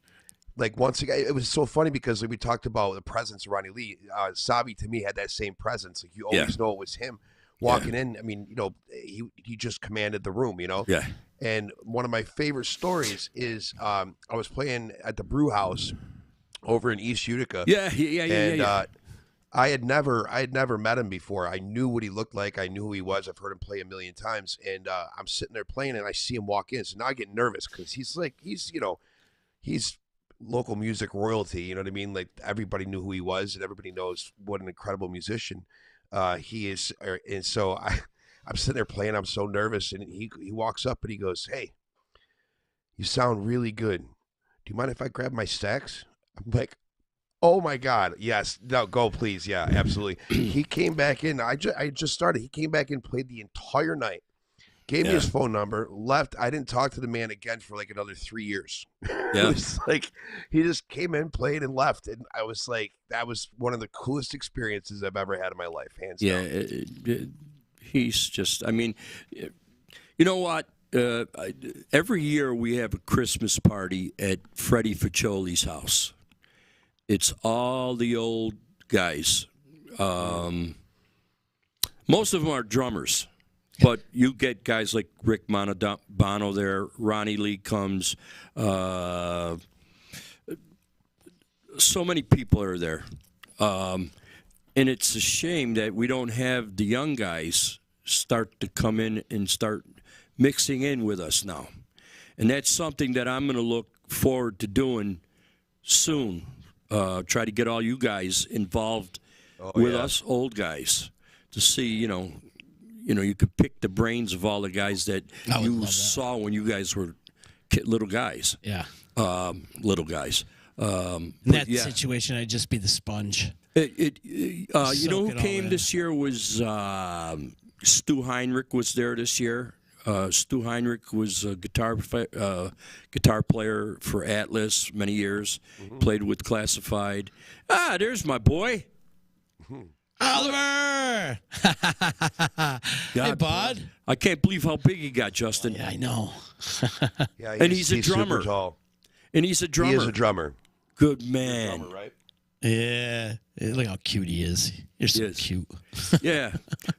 once again, it was so funny because we talked about the presence of Ronnie Lee. Savi to me had that same presence. Like you always know it was him walking in. I mean, he just commanded the room. Yeah. And one of my favorite stories is I was playing at the Brew House over in East Utica. Yeah. I had never met him before. I knew what he looked like. I knew who he was. I've heard him play a million times. And I'm sitting there playing, and I see him walk in. So now I get nervous because he's local music royalty. You know what I mean? Like everybody knew who he was, and everybody knows what an incredible musician he is. And so I'm sitting there playing. I'm so nervous, and he walks up and he goes, "Hey, you sound really good. Do you mind if I grab my sax?" I'm like, oh my God! Yes, no, go please. Yeah, absolutely. He came back in. I just started. He came back in, played the entire night, gave me his phone number, left. I didn't talk to the man again for like another 3 years. It was like he just came in, played, and left, and I was like, that was one of the coolest experiences I've ever had in my life, hands down. He's just. I mean, you know what? Every year we have a Christmas party at Freddie Faccioli's house. It's all the old guys. Most of them are drummers, but you get guys like Rick Bono there. Ronnie Lee comes. So many people are there. And it's a shame that we don't have the young guys start to come in and start mixing in with us now. And that's something that I'm going to look forward to doing soon. Try to get all you guys involved with us old guys to see, you could pick the brains of all the guys that you saw when you guys were little guys. Yeah. Little guys. In that situation, I'd just be the sponge. You know who came this year was Stu Heinrich was there this year. Stu Heinrich was a guitar player for Atlas many years. Played with Classified. There's my boy. Oliver! Hey, bud. I can't believe how big he got, Justin. Yeah, I know. Yeah, and he's a drummer. Super tall. And he's a drummer. He is a drummer. Good man. Drummer, right? Yeah. Look how cute he is. You're so cute. Yeah.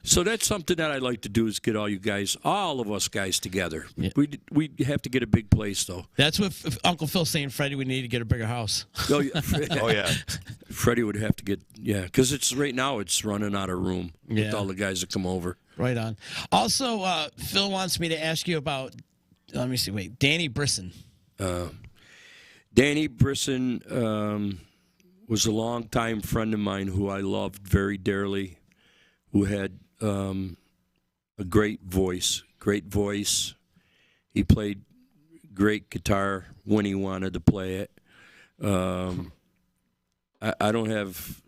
So that's something that I like to do is get all you guys, all of us guys together. Yeah. We have to get a big place, though. That's what Uncle Phil's saying, Freddie, we need to get a bigger house. Oh, yeah. Oh, yeah. Freddie would have to get, because right now it's running out of room with all the guys that come over. Right on. Also, Phil wants me to ask you about, let me see, Danny Brisson. Danny Brisson was a longtime friend of mine who I loved very dearly, who had a great voice. He played great guitar when he wanted to play it. I don't have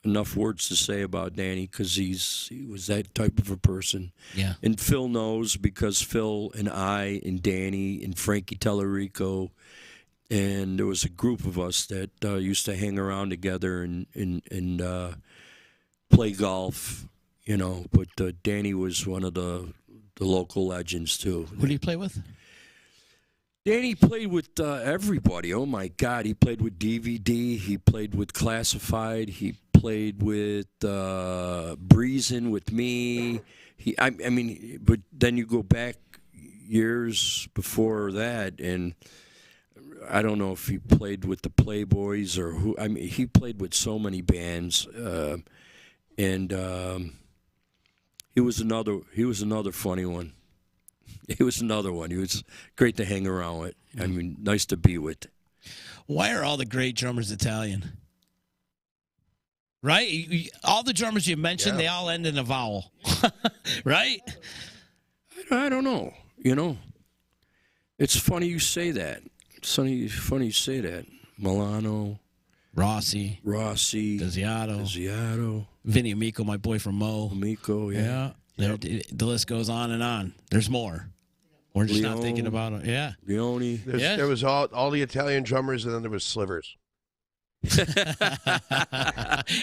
enough words to say about Danny because he was that type of a person. Yeah. And Phil knows because Phil and I and Danny and Frankie Tellerico, and there was a group of us that used to hang around together and play golf, But Danny was one of the local legends, too. Who do you play with? Danny played with everybody. Oh, my God. He played with DVD. He played with Classified. He played with Breezin' with me. But then you go back years before that, and I don't know if he played with the Playboys or who. He played with so many bands, and he was another funny one. He was another one. He was great to hang around with. Nice to be with. Why are all the great drummers Italian? Right? All the drummers you mentioned, they all end in a vowel. Right? I don't know. It's funny you say that. It's funny you say that. Milano. Rossi. Desiato. Vinny Amico, my boy from Mo. Amico, yeah. The list goes on and on. There's more. We're just not thinking about it. Yeah. Leone. There was all the Italian drummers, and then there was Slivers.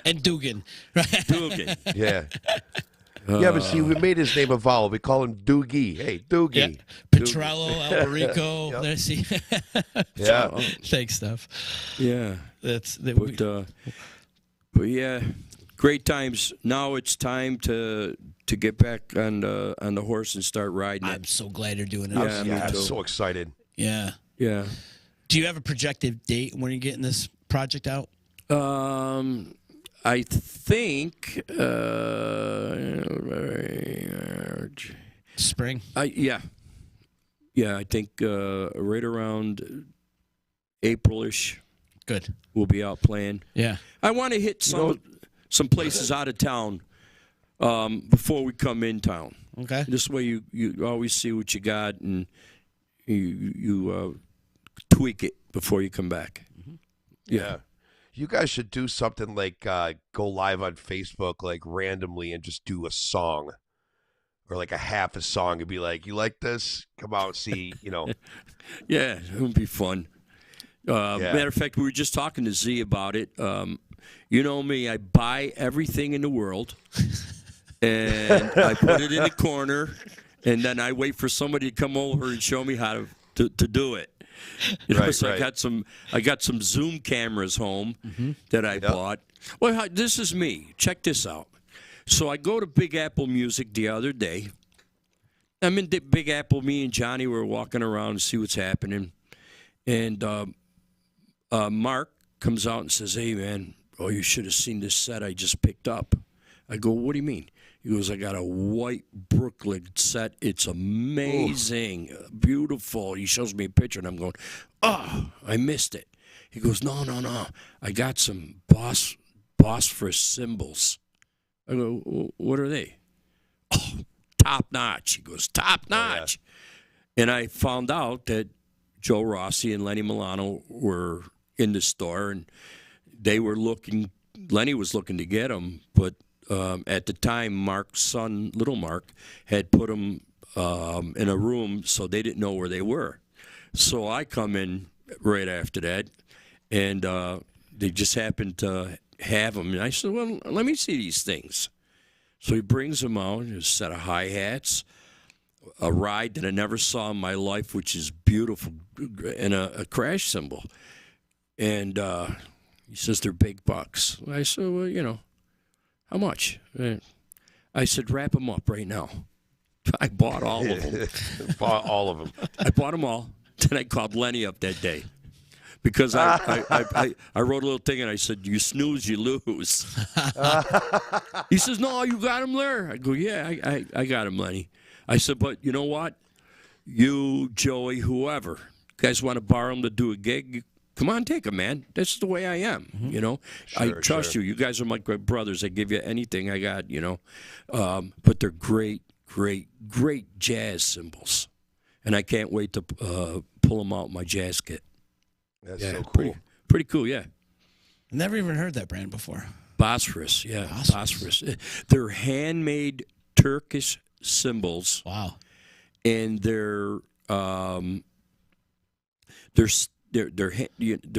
And Dugan. Dugan. Yeah. Yeah, but see, we made his name a vowel. We call him Doogie. Hey, Doogie. Yeah. Petrello, Alberico. Yeah. Thanks, Steph. Yeah. But yeah, great times. Now it's time to get back on the horse and start riding it. I'm so glad you're doing it. I'm so excited. Yeah. Yeah. Do you have a projected date when you're getting this project out? I think spring. Yeah. I think right around April-ish. Good. We'll be out playing. Yeah. I want to hit some places out of town before we come in town. Okay. This way you always see what you got and you tweak it before you come back. Mm-hmm. Yeah. You guys should do something like go live on Facebook like randomly and just do a song or like a half a song and be like, you like this? Come out, see, Yeah, it would be fun. Matter of fact, we were just talking to Z about it. You know me, I buy everything in the world and I put it in the corner and then I wait for somebody to come over and show me how to do it. I got some Zoom cameras home that I bought. Well, this is me. Check this out. So I go to Big Apple Music the other day. I'm in Big Apple. Me and Johnny were walking around to see what's happening, and Mark comes out and says, "Hey, man, you should have seen this set I just picked up." I go, "What do you mean?" He goes, "I got a white Brooklyn set. It's amazing, beautiful." He shows me a picture, and I'm going, "Oh, I missed it." He goes, no. I got some phosphorus cymbals. I go, what are they? Oh, top notch. He goes, top notch. And I found out that Joe Rossi and Lenny Milano were in the store, and they were looking. Lenny was looking to get them, but at the time, Mark's son, little Mark, had put them in a room, so they didn't know where they were. So I come in right after that, and they just happened to have them. And I said, well, let me see these things. So he brings them out, a set of hi-hats, a ride that I never saw in my life, which is beautiful, and a crash cymbal. And he says, they're big bucks. I said, well, how much? I said, wrap them up right now. I bought all of them. Bought all of them. I bought them all. Then I called Lenny up that day. Because I wrote a little thing, and I said, you snooze, you lose. He says, no, you got him there. I go, yeah, I got him, Lenny. I said, but you know what? You, Joey, whoever, you guys want to borrow him to do a gig? Come on, take him, man. That's the way I am, I trust you. You guys are my great brothers. I give you anything I got, But they're great, great, great jazz cymbals. And I can't wait to pull them out in my jazz kit. That's so cool. Pretty cool, yeah. Never even heard that brand before. Phosphorus, yeah. Phosphorus. They're handmade Turkish cymbals. Wow. And they're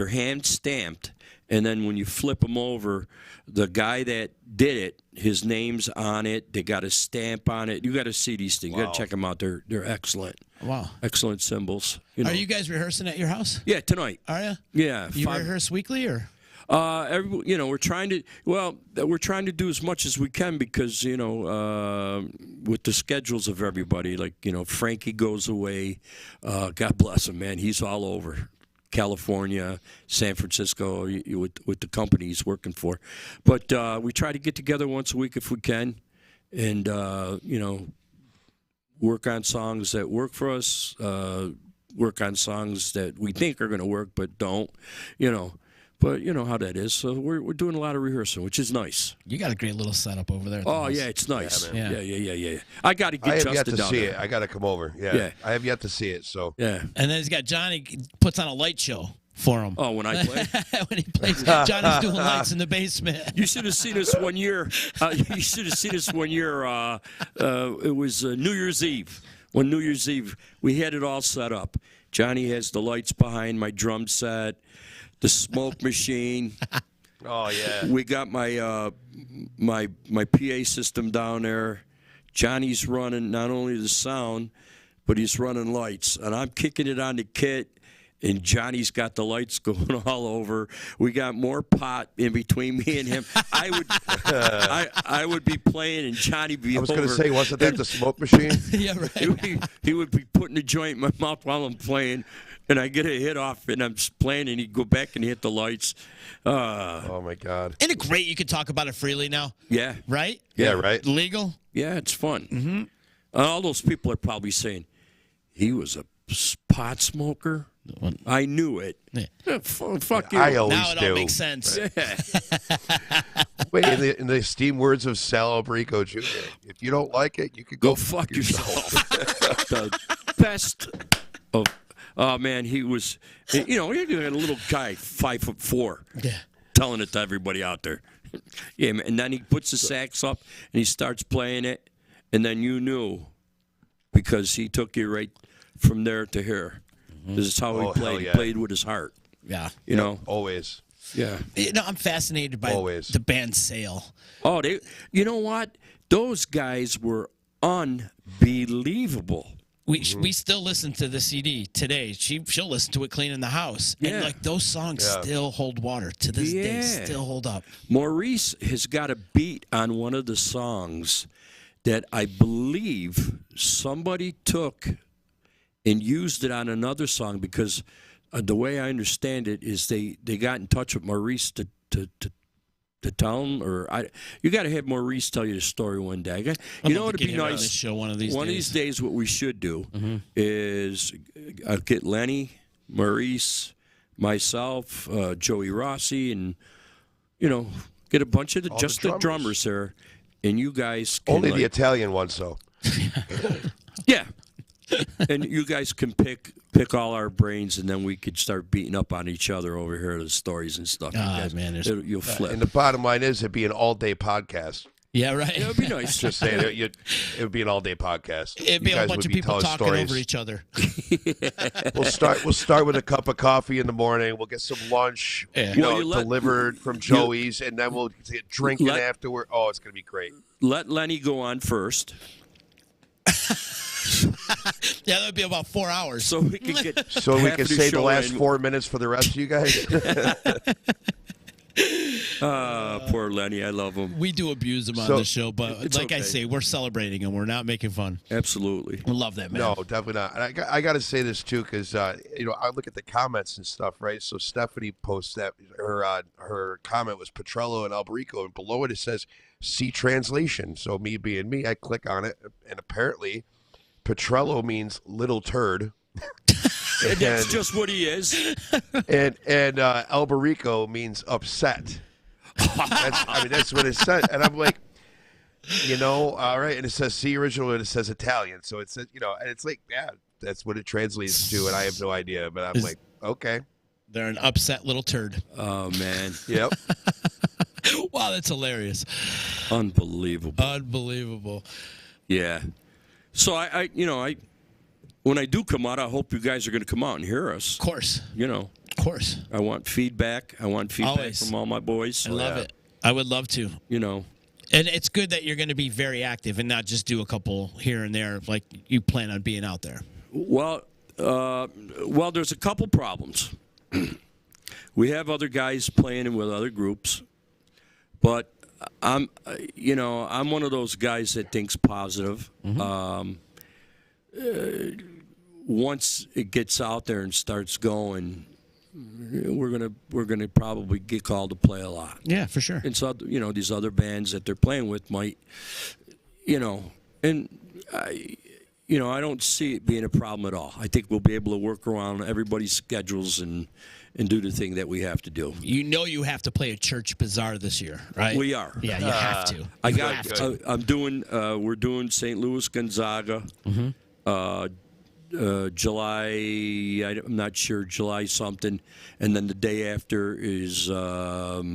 hand stamped, and then when you flip them over, the guy that did it, his name's on it. They got a stamp on it. You got to see these things. You got to check them out. They're excellent. Wow. Excellent cymbals. Are you guys rehearsing at your house? Yeah, tonight. Are you? Yeah. You rehearse weekly or? We're trying to do as much as we can because, with the schedules of everybody, like, Frankie goes away. God bless him, man. He's all over California, San Francisco, with the company he's working for. But we try to get together once a week if we can and, work on songs that work for us, work on songs that we think are going to work but don't, But you know how that is. So we're doing a lot of rehearsing, which is nice. You got a great little setup over there. Oh, yeah, it's nice. Yeah, yeah. I got to get Justin down there. I have yet to see it. I got to come over. Yeah. I have yet to see it. So yeah. And then he's got Johnny puts on a light show for him. Oh, when I play? When he plays, Johnny's doing lights in the basement. You should have seen us one year. You should have seen us one year. It was New Year's Eve. On New Year's Eve, we had it all set up. Johnny has the lights behind my drum set. The smoke machine. Oh yeah. We got my my PA system down there. Johnny's running not only the sound, but he's running lights, and I'm kicking it on the kit. And Johnny's got the lights going all over. We got more pot in between me and him. I would be playing, and Johnny be over. I was going to say, wasn't that the smoke machine? Yeah, right. He would be putting the joint in my mouth while I'm playing. And I get a hit off, and I'm playing, and he'd go back and hit the lights. Oh, my God. Isn't it great you can talk about it freely now? Yeah. Right? Yeah, right. Legal? Yeah, it's fun. Mm-hmm. All those people are probably saying, he was a pot smoker. I knew it. Yeah. Fuck you. I always now it do. all makes sense. Yeah. Wait, in the esteemed words of Sal Alberico Jr., if you don't like it, you could go fuck yourself. The best of... Oh, man, he was, he had a little guy, 5'4", telling it to everybody out there. Yeah, man. And then he puts the sax up, and he starts playing it, and then you knew because he took you right from there to here. This is how he played. Yeah. He played with his heart. Yeah. You know? Always. Yeah. I'm fascinated by the band Sale. Oh, you know what? Those guys were unbelievable. We still listen to the CD today. She'll listen to it cleaning the house. Yeah. And those songs still hold water to this day, still hold up. Maurice has got a beat on one of the songs that I believe somebody took and used it on another song because the way I understand it is they got in touch with Maurice to tell him, you got to have Maurice tell you the story one day. You know, it'd be nice. This show one of these days, what we should do is get Lenny, Maurice, myself, Joey Rossi, and get a bunch of the drummers there, and you guys can, only the Italian ones though. Yeah. And you guys can pick all our brains, and then we could start beating up on each other over here, the stories and stuff. Man, you'll flip. And the bottom line is, it'd be an all-day podcast. Yeah, right. It would be nice. Just saying, it would be an all-day podcast. It'd be a bunch of people talking over each other. We'll start with a cup of coffee in the morning. We'll get some lunch, delivered from Joey's, and then we'll get drinking afterward. Oh, it's gonna be great. Let Lenny go on first. Yeah, that would be about 4 hours. So we can get. So we can save the last 4 minutes for the rest of you guys. Poor Lenny, I love him. We do abuse him on the show, but like I say, we're celebrating him. We're not making fun. Absolutely, we love that man. No, definitely not. And I got to say this too, because I look at the comments and stuff, right? So Stephanie posts that her comment was Petrello and Alberico, and below it says "see translation." So me being me, I click on it, and apparently Petrello means little turd. And that's just what he is. And Alberico means upset. That's what it says. And I'm like, all right. And it says see original, and it says Italian. So it says, and it's like, yeah, that's what it translates to. And I have no idea, but I'm like, okay. They're an upset little turd. Oh man. Yep. Wow, that's hilarious. Unbelievable. Yeah. So I when I do come out, I hope you guys are going to come out and hear us. Of course. Of course. I want feedback. Always. From all my boys. I love it. I would love to. And it's good that you're going to be very active and not just do a couple here and there like you plan on being out there. Well, there's a couple problems. We have other guys playing with other groups, but I'm one of those guys that thinks positive. Mm-hmm. Once it gets out there and starts going, we're gonna probably get called to play a lot. Yeah, for sure. And so these other bands that they're playing with might, and I don't see it being a problem at all. I think we'll be able to work around everybody's schedules and do the thing that we have to do. You have to play a church bazaar this year, right? We are. Yeah, you have to. We're doing St. Louis Gonzaga. Mm-hmm. July, I'm not sure, July something, and then the day after is I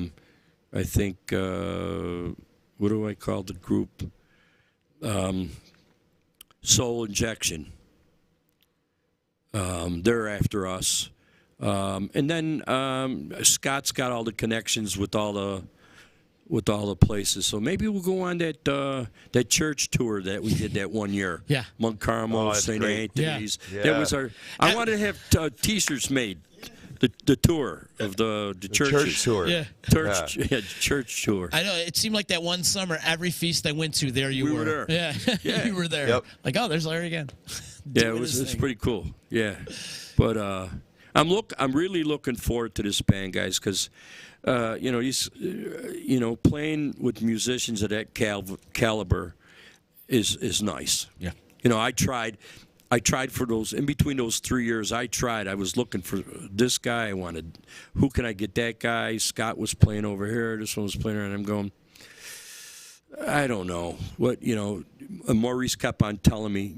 think what do I call the group? Soul Injection. They're after us, and then Scott's got all the connections with all the places. So maybe we'll go on that church tour that we did that one year. Yeah. Mount Carmel, St. Anthony's. Yeah. That was I wanted to have T-shirts made. The tour of the church tour. Yeah. Church tour. I know. It seemed like that one summer, every feast I went to, we were there. Yeah. Yeah. You were there. Yep. Like, oh, there's Larry again. Yeah, it's pretty cool. Yeah. But I'm really looking forward to this band, guys, because he's playing with musicians of that caliber is nice. Yeah. I tried for those, in between those 3 years, I was looking for this guy. I wanted, who can I get that guy? Scott was playing over here. This one was playing here. And I'm going, I don't know. Maurice kept on telling me,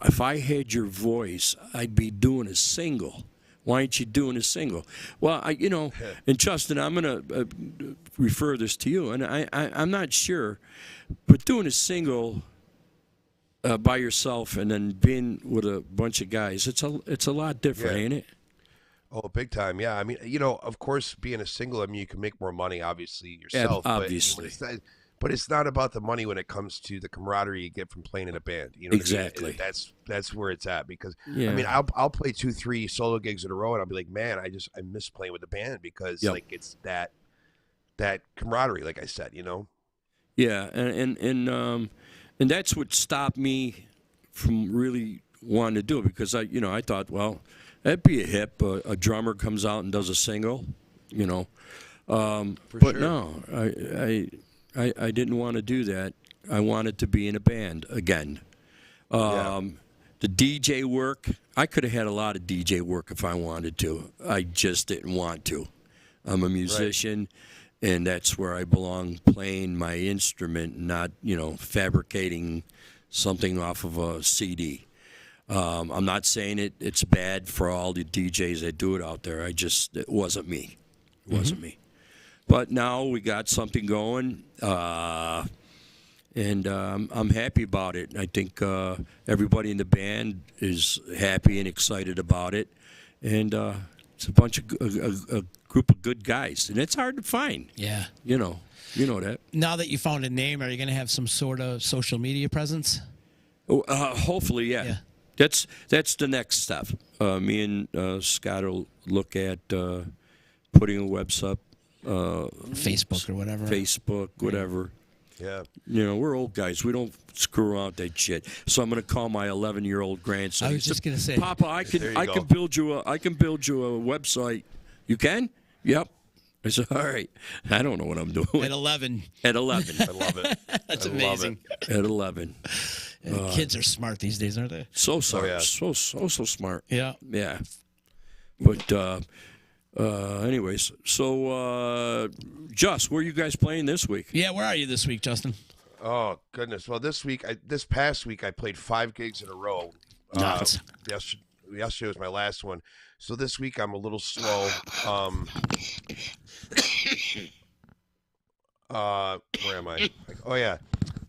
if I had your voice, I'd be doing a single. Why aren't you doing a single? Well, and Justin, I'm going to refer this to you. And I'm not sure, but doing a single by yourself and then being with a bunch of guys, it's a lot different, ain't it? Oh, big time, yeah. I mean, of course, being a single, you can make more money, obviously, yourself. Obviously. But it's not about the money when it comes to the camaraderie you get from playing in a band. Exactly. That's where it's at. Because, yeah. I'll play 2-3 solo gigs in a row, and I'll be like, man, I miss playing with the band because, it's that camaraderie, like I said, Yeah, and that's what stopped me from really wanting to do it because I thought, well, that'd be a hip. A drummer comes out and does a single, but sure. No, I didn't want to do that. I wanted to be in a band again. The The DJ work, I could have had a lot of DJ work if I wanted to. I just didn't want to. I'm a musician, and that's where I belong, playing my instrument, not, fabricating something off of a CD. I'm not saying it's bad for all the DJs that do it out there. It wasn't me. It wasn't me. But now we got something going, and I'm happy about it. I think everybody in the band is happy and excited about it, and it's a group of good guys, and it's hard to find. Yeah, you know that. Now that you found a name, are you going to have some sort of social media presence? Hopefully, yeah. That's the next step. Me and Scott will look at putting a website. Facebook or whatever. Facebook, whatever. Yeah. We're old guys. We don't screw around with that shit. So I'm going to call my 11-year-old grandson. I was just going to say, Papa, I can build you a website. You can? Yep. I said, all right. I don't know what I'm doing. At 11. At 11. I love it. That's amazing. At 11. Kids are smart these days, aren't they? So smart. Oh, yeah. So smart. Yeah. Yeah. But anyways, so Just, where are you guys playing this week? Yeah, where are you this week, Justin? Oh, goodness. Well, this past week, I played 5 gigs in a row. Nuts. Yesterday was my last one. So this week, I'm a little slow. Where am I?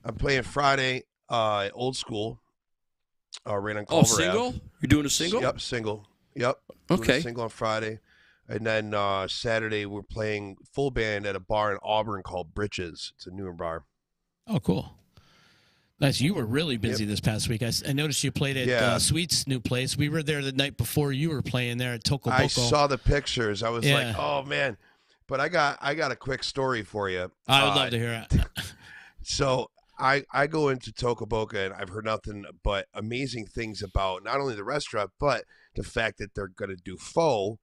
I'm playing Friday, Old School, right on Culver Ave. Single? You're doing a single? Yep, single. Yep. Okay. Doing a single on Friday. And then Saturday, we're playing full band at a bar in Auburn called Britches. It's a newer bar. Oh, cool. Nice. You were really busy this past week. I noticed you played at Sweet's new place. We were there the night before you were playing there at Toco Boco. I saw the pictures. I was like, oh, man. But I got a quick story for you. I would love to hear it. So I go into Toco Boca, and I've heard nothing but amazing things about not only the restaurant, but the fact that they're going to do pho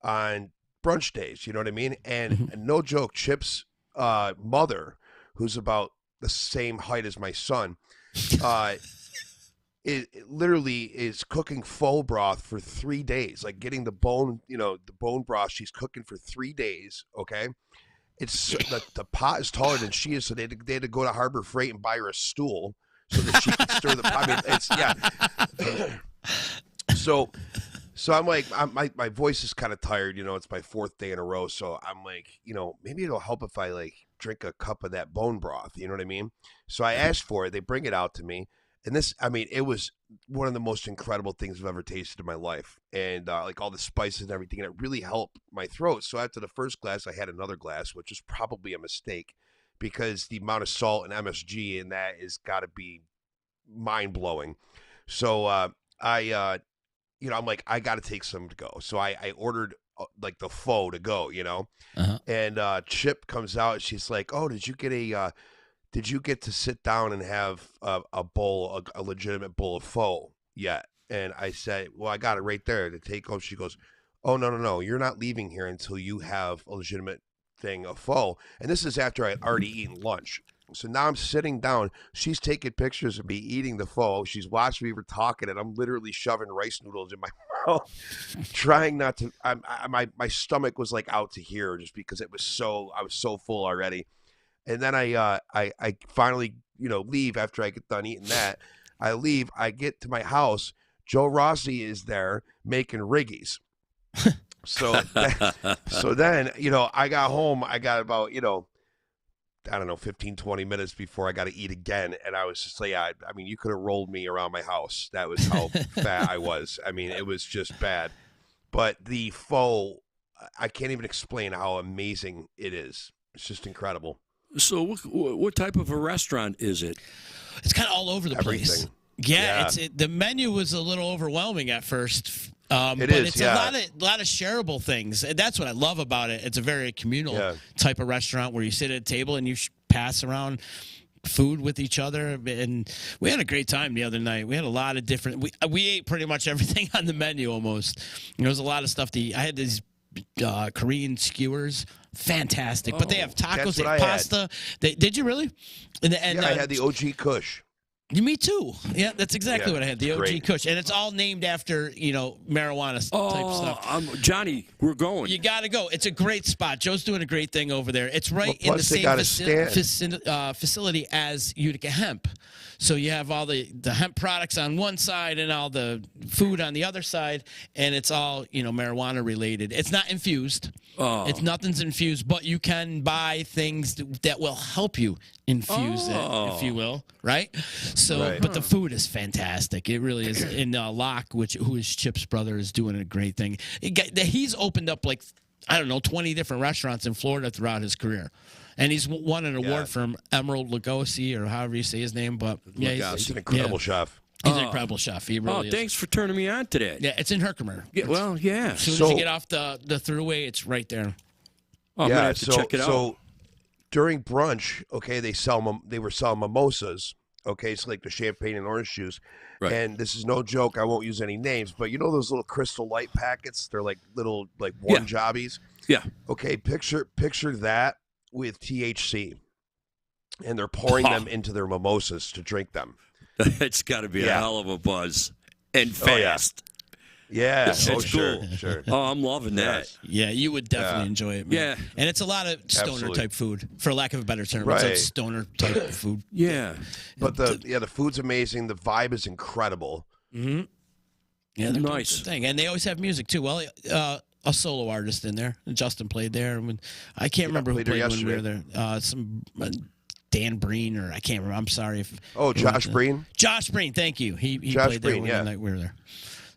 on brunch days. You know what I mean? And no joke, Chip's mother, who's about the same height as my son, it literally is cooking pho broth for 3 days, like getting the bone broth. She's cooking for 3 days. Okay. It's the pot is taller than she is. So they had to go to Harbor Freight and buy her a stool so that she could stir the pot. I mean, So I'm like, my voice is kind of tired. It's my 4th day in a row. So I'm like, maybe it'll help if I like drink a cup of that bone broth. You know what I mean? So I asked for it. They bring it out to me. And it was one of the most incredible things I've ever tasted in my life. And like all the spices and everything, and it really helped my throat. So after the first glass, I had another glass, which is probably a mistake because the amount of salt and MSG in that is got to be mind blowing. So I'm like, I got to take some to go. So I ordered like the pho to go, and Chip comes out and she's like, oh, did you get to sit down and have a legitimate bowl of pho yet? And I said, well, I got it right there to take home. She goes, oh, no, you're not leaving here until you have a legitimate thing of pho. And this is after I had already eaten lunch. So now I'm sitting down. She's taking pictures of me eating the pho. She's watching me. We're talking, and I'm literally shoving rice noodles in my mouth, trying not to. My stomach was like out to here just because I was so full already. And then I finally leave after I get done eating that. I leave. I get to my house. Joe Rossi is there making riggies. So then I got home. I got about I don't know, 15, 20 minutes before I got to eat again. And I was just like, I mean, you could have rolled me around my house. That was how fat I was. I mean, it was just bad. But the pho, I can't even explain how amazing it is. It's just incredible. So what type of a restaurant is it? It's kind of all over the place. Yeah. The menu was a little overwhelming at first. It's a lot of shareable things. And that's what I love about it. It's a very communal type of restaurant where you sit at a table and you pass around food with each other. And we had a great time the other night. We had a lot of different. We ate pretty much everything on the menu almost. There was a lot of stuff to eat. I had these Korean skewers, fantastic. But they have tacos, they have pasta. Did you really? I had the OG Kush. Me too. Yeah, that's exactly what I had. The OG great. Kush, and it's all named after marijuana type stuff. Johnny, we're going. You got to go. It's a great spot. Joe's doing a great thing over there. It's right in the plus they same got a stand. facility as Utica Hemp. So you have all the hemp products on one side and all the food on the other side, and it's all marijuana related. It's not infused. Nothing's infused, but you can buy things that will help you infuse it, if you will, right? So, but the food is fantastic. It really is. And Locke, who is Chip's brother, is doing a great thing. He's opened up 20 different restaurants in Florida throughout his career. And he's won an award from Emerald Lagasse, or however you say his name. But he's an incredible chef. He's an incredible chef. He really is. Thanks for turning me on to that. Yeah, it's in Herkimer. Yeah, as soon as you get off the thruway, it's right there. I'm gonna have to check it out. So during brunch, they were selling mimosas. Okay, it's like the champagne and orange juice. Right. And this is no joke. I won't use any names, but those little Crystal Light packets? They're like little one jobbies. Yeah. Okay, picture that with THC, and they're pouring them into their mimosas to drink them. It's got to be a hell of a buzz and fast. Yeah, it's sure, cool. Sure. Oh, I'm loving that. Yeah, you would definitely enjoy it, man. Yeah. And it's a lot of stoner type food, for lack of a better term. Right. It's stoner type of food. Yeah. But the food's amazing. The vibe is incredible. Mm-hmm. Yeah, they're nice. doing a good thing. And they always have music too. Well, a solo artist in there. Justin played there. I can't remember who played when we were there. Some Dan Breen, or I can't remember. I'm sorry if. Josh Breen. Josh Breen, thank you. He played there the night we were there.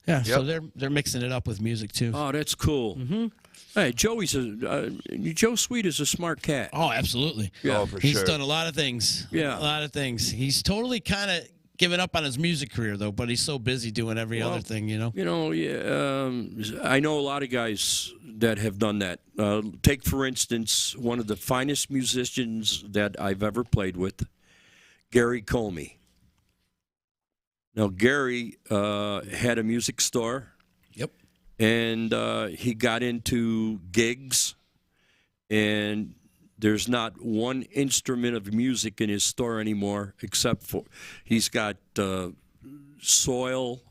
Yeah, so they're mixing it up with music too. Oh, that's cool. Mm-hmm. Hey, Joe Sweet is a smart cat. Oh, absolutely. Yeah, for sure. He's done a lot of things. Yeah, a lot of things. He's totally kind of given up on his music career though, but he's so busy doing every other thing. I know a lot of guys that have done that. Take for instance one of the finest musicians that I've ever played with, Gary Comey. Now, Gary had a music store. Yep. And he got into gigs, and there's not one instrument of music in his store anymore except for he's got soil,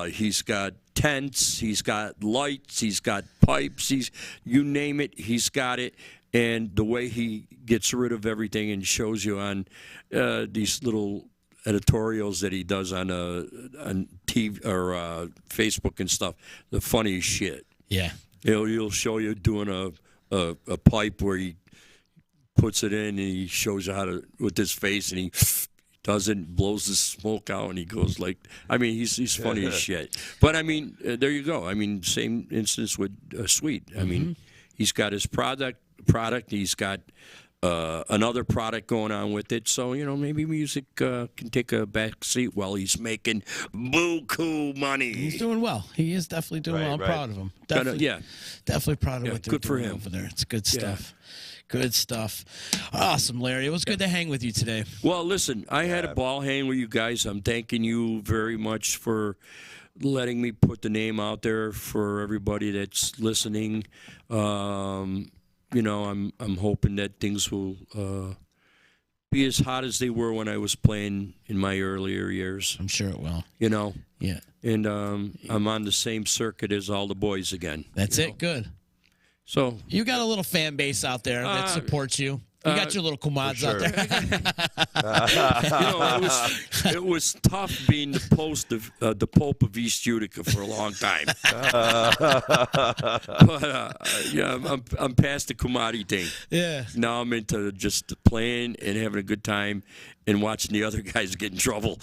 he's got tents, he's got lights, he's got pipes, you name it, he's got it. And the way he gets rid of everything and shows you on these little editorials that he does on TV or Facebook and stuff, the funniest shit. Yeah, he'll show you doing a pipe where he puts it in and he shows you how to with his face, and he does it, blows the smoke out, and he goes he's funny as shit. But there you go. Same instance with Sweet. He's got his product. He's got another product going on with it, so maybe music can take a back seat while he's making buku money. He's doing well. He is definitely doing well. I'm proud of him. Definitely proud of what they're doing over there. It's good stuff. Good stuff. Awesome, Larry. It was good to hang with you today. Well, listen, I had a ball hanging with you guys. I'm thanking you very much for letting me put the name out there for everybody that's listening. I'm hoping that things will be as hot as they were when I was playing in my earlier years. I'm sure it will. Yeah. And I'm on the same circuit as all the boys again. That's it. Good. So you got a little fan base out there that supports you. You got your little kumads out there. It was tough being the Pope of East Utica for a long time. But I'm past the kumadi thing. Yeah. Now I'm into just playing and having a good time and watching the other guys get in trouble.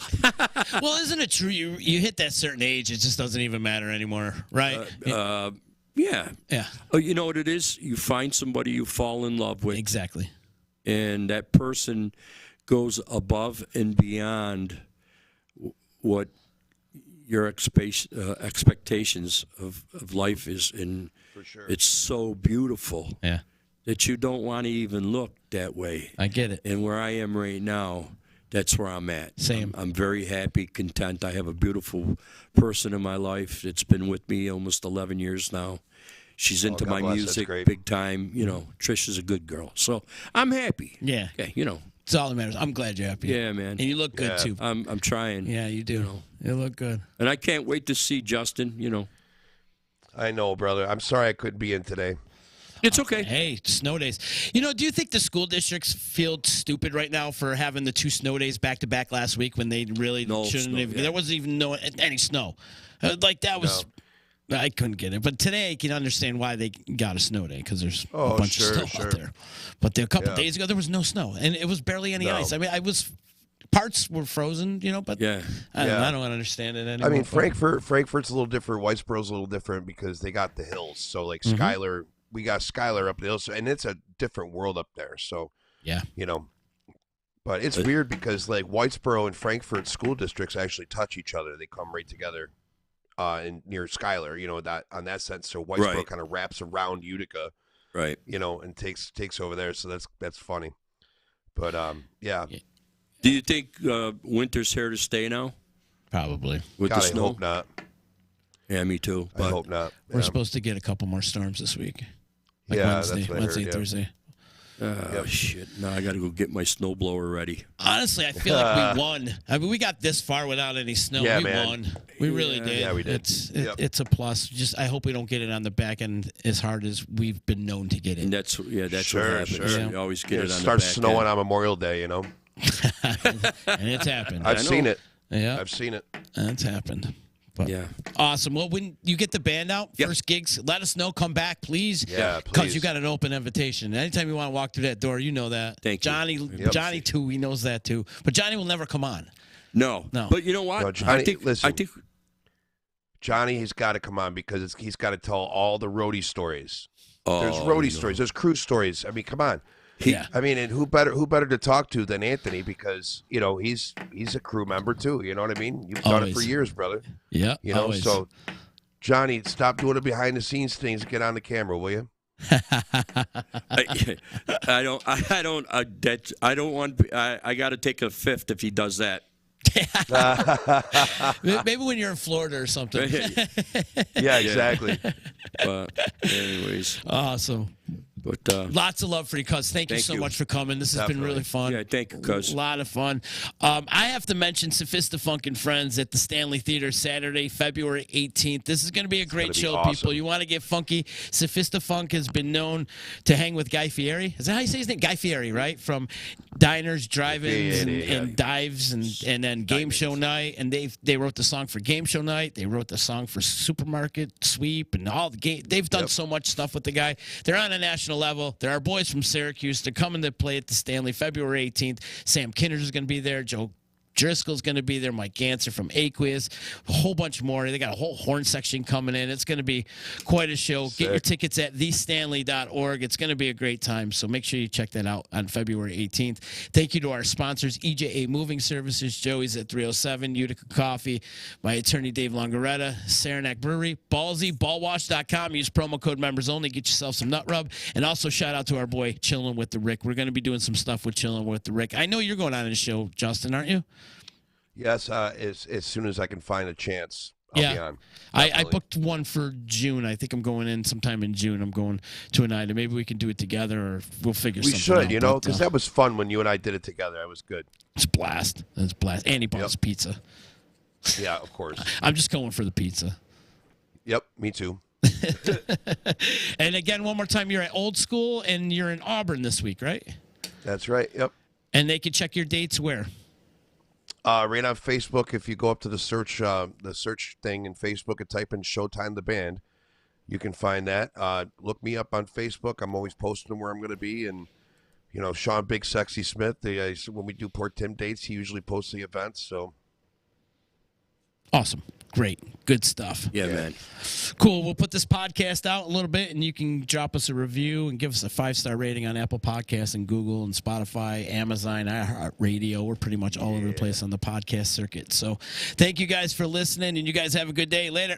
Well, isn't it true? You hit that certain age, it just doesn't even matter anymore, right? Yeah. Yeah. Oh, you know what it is? You find somebody you fall in love with. Exactly. And that person goes above and beyond what your expectations of life is. And for sure. It's so beautiful that you don't want to even look that way. I get it. And where I am right now, that's where I'm at. Same. I'm very happy, content. I have a beautiful person in my life that's been with me almost 11 years now. She's into my music big time. Trish is a good girl. So I'm happy. Yeah. Okay, It's all that matters. I'm glad you're happy. Yeah, man. And you look good, too. I'm trying. Yeah, you do. You look good. And I can't wait to see Justin, I know, brother. I'm sorry I couldn't be in today. It's okay. Hey, snow days. Do you think the school districts feel stupid right now for having the 2 snow days back-to-back last week when they really shouldn't have? Yeah. There wasn't even any snow. That was... No. I couldn't get it. But today I can understand why they got a snow day because there's a bunch of snow out there. But a couple days ago, there was no snow. And it was barely any ice. I mean, parts were frozen, but I don't understand it anymore. I mean, Frankfurt's a little different. Whitesboro's a little different because they got the hills. So, like, Schuyler... We got Schuyler up the hill, and it's a different world up there. So, but it's weird because like Whitesboro and Frankfurt school districts actually touch each other. They come right together, near Schuyler. That on that sense. So Whitesboro kind of wraps around Utica, right? And takes over there. So that's funny. But Do you think winter's here to stay now? Probably. With God, the snow? I hope not. Yeah, me too. I hope not. We're supposed to get a couple more storms this week. Wednesday, that's what I heard, Thursday. Shit. Now I got to go get my snowblower ready. Honestly, I feel like we won. I mean, we got this far without any snow. Yeah, we man. won. We really did. Yeah, we did. It's a plus. Just I hope we don't get it on the back end as hard as we've been known to get it. And that's what happens. Sure. You always get it on the back starts snowing end. on Memorial Day, And it's happened. I've seen it. Yeah. I've seen it. It's happened. But yeah. Awesome. Well, when you get the band out, first gigs, let us know. Come back, please. Yeah, please. Because you got an open invitation. Anytime you want to walk through that door, you know that. Thank you. Johnny too, he knows that too. But Johnny will never come on. No. But you know what? No, Johnny, I think Johnny has got to come on because he's got to tell all the roadie stories. Oh, There's roadie stories. There's crew stories. I mean, come on. I mean, and who better to talk to than Anthony because he's a crew member too. You know what I mean? You've done it for years, brother. Yeah. Always. So Johnny, stop doing the behind the scenes things. Get on the camera, will you? I got to take a fifth if he does that. Maybe when you're in Florida or something. Yeah, exactly. But anyways, awesome. But lots of love for you, cuz. Thank you so much for coming. This has been really fun. Yeah, thank you, cuz. A lot of fun. I have to mention Sophistafunk and Friends at the Stanley Theater Saturday, February 18th. This is going to be a great show, people. You want to get funky. Sophistafunk has been known to hang with Guy Fieri. Is that how you say his name? Guy Fieri, right? From diners, drive-ins, and dives, and then Game Show Night. And they wrote the song for Game Show Night. They wrote the song for Supermarket Sweep and all the game. They've done so much stuff with the guy. They're on a national level. There are boys from Syracuse. They're coming to play at the Stanley February 18th. Sam Kinners is going to be there. Joe Driscoll's going to be there. Mike Ganser from Aqueous. A whole bunch more. They got a whole horn section coming in. It's going to be quite a show. Get your tickets at thestanley.org. It's going to be a great time, so make sure you check that out on February 18th. Thank you to our sponsors, EJA Moving Services, Joey's at 307, Utica Coffee, my attorney Dave Longaretta, Saranac Brewery, Ballsy, ballwash.com. Use promo code members only. Get yourself some nut rub. And also shout out to our boy Chillin' with the Rick. We're going to be doing some stuff with Chillin' with the Rick. I know you're going on a show, Justin, aren't you? Yes, as soon as I can find a chance, I'll be on. I booked one for June. I think I'm going in sometime in June. I'm going to a night, and maybe we can do it together, or we'll figure something out. We should, because that was fun when you and I did it together. It was good. It's a blast. It's a blast. And he bought us pizza. Yeah, of course. I'm just going for the pizza. Yep, me too. And again, one more time, you're at Old School, and you're in Auburn this week, right? That's right, yep. And they can check your dates where? Right on Facebook. If you go up to the search thing in Facebook and type in Showtime the Band, you can find that. Look me up on Facebook. I'm always posting where I'm going to be. And, Sean Big Sexy Smith, when we do Port Tim dates, he usually posts the events. So awesome. Great. Good stuff. Yeah, man. Cool. We'll put this podcast out a little bit, and you can drop us a review and give us a 5-star rating on Apple Podcasts and Google and Spotify, Amazon, iHeartRadio. We're pretty much all over the place on the podcast circuit. So thank you guys for listening, and you guys have a good day. Later.